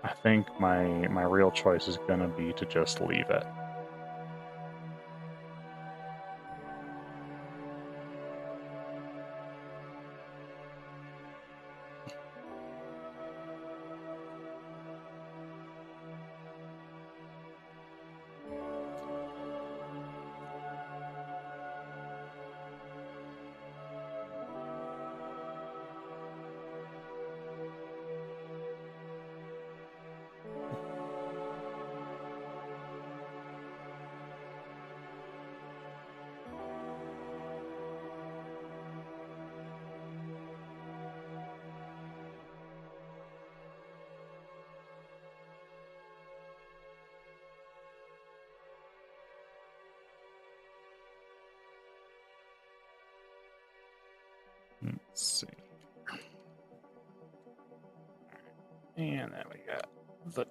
I think my real choice is going to be to just leave it. Let's see. And then we got the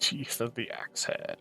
teeth of the axe head.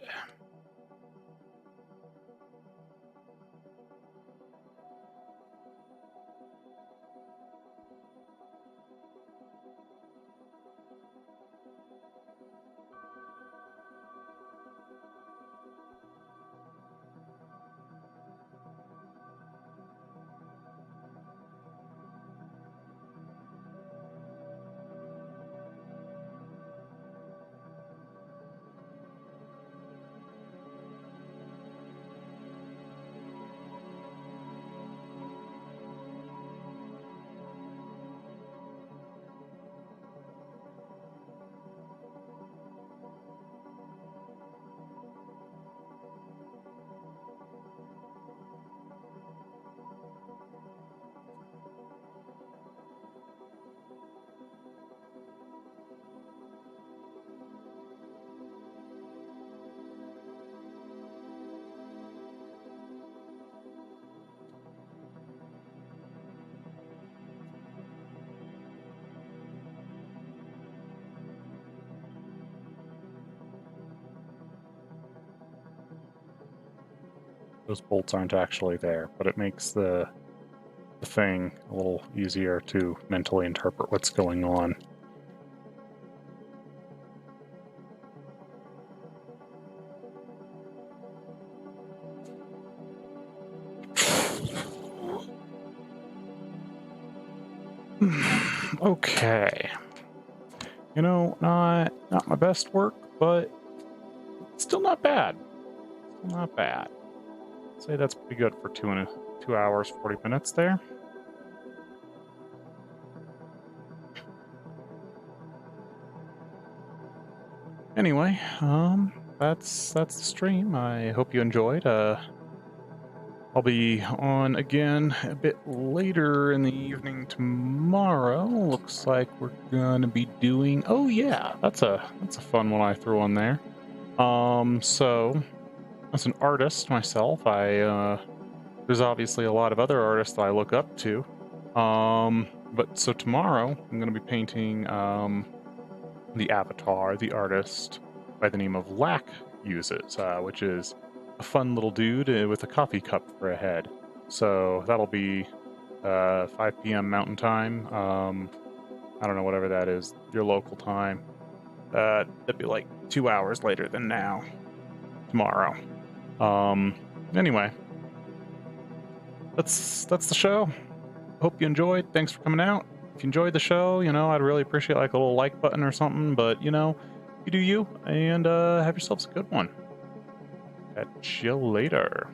Those bolts aren't actually there, but it makes the the thing a little easier to mentally interpret what's going on. Okay. You know, not my best work, but still not bad. Still not bad. I'd say that's pretty good for 2 hours 40 minutes there. Anyway, that's the stream. I hope you enjoyed. I'll be on again a bit later in the evening tomorrow. Looks like we're gonna be doing. Oh yeah, that's a fun one I threw on there. So as an artist myself, there's obviously a lot of other artists that I look up to. But so tomorrow I'm gonna be painting the avatar, the artist by the name of Lack uses, which is a fun little dude with a coffee cup for a head. So that'll be 5 p.m. Mountain Time. I don't know, whatever that is, your local time. That'd be like 2 hours later than now, tomorrow. Anyway, that's the show. Hope you enjoyed. Thanks for coming out. If you enjoyed the show, you know, I'd really appreciate like a little like button or something, but you know, you do you, and have yourselves a good one. Catch you later.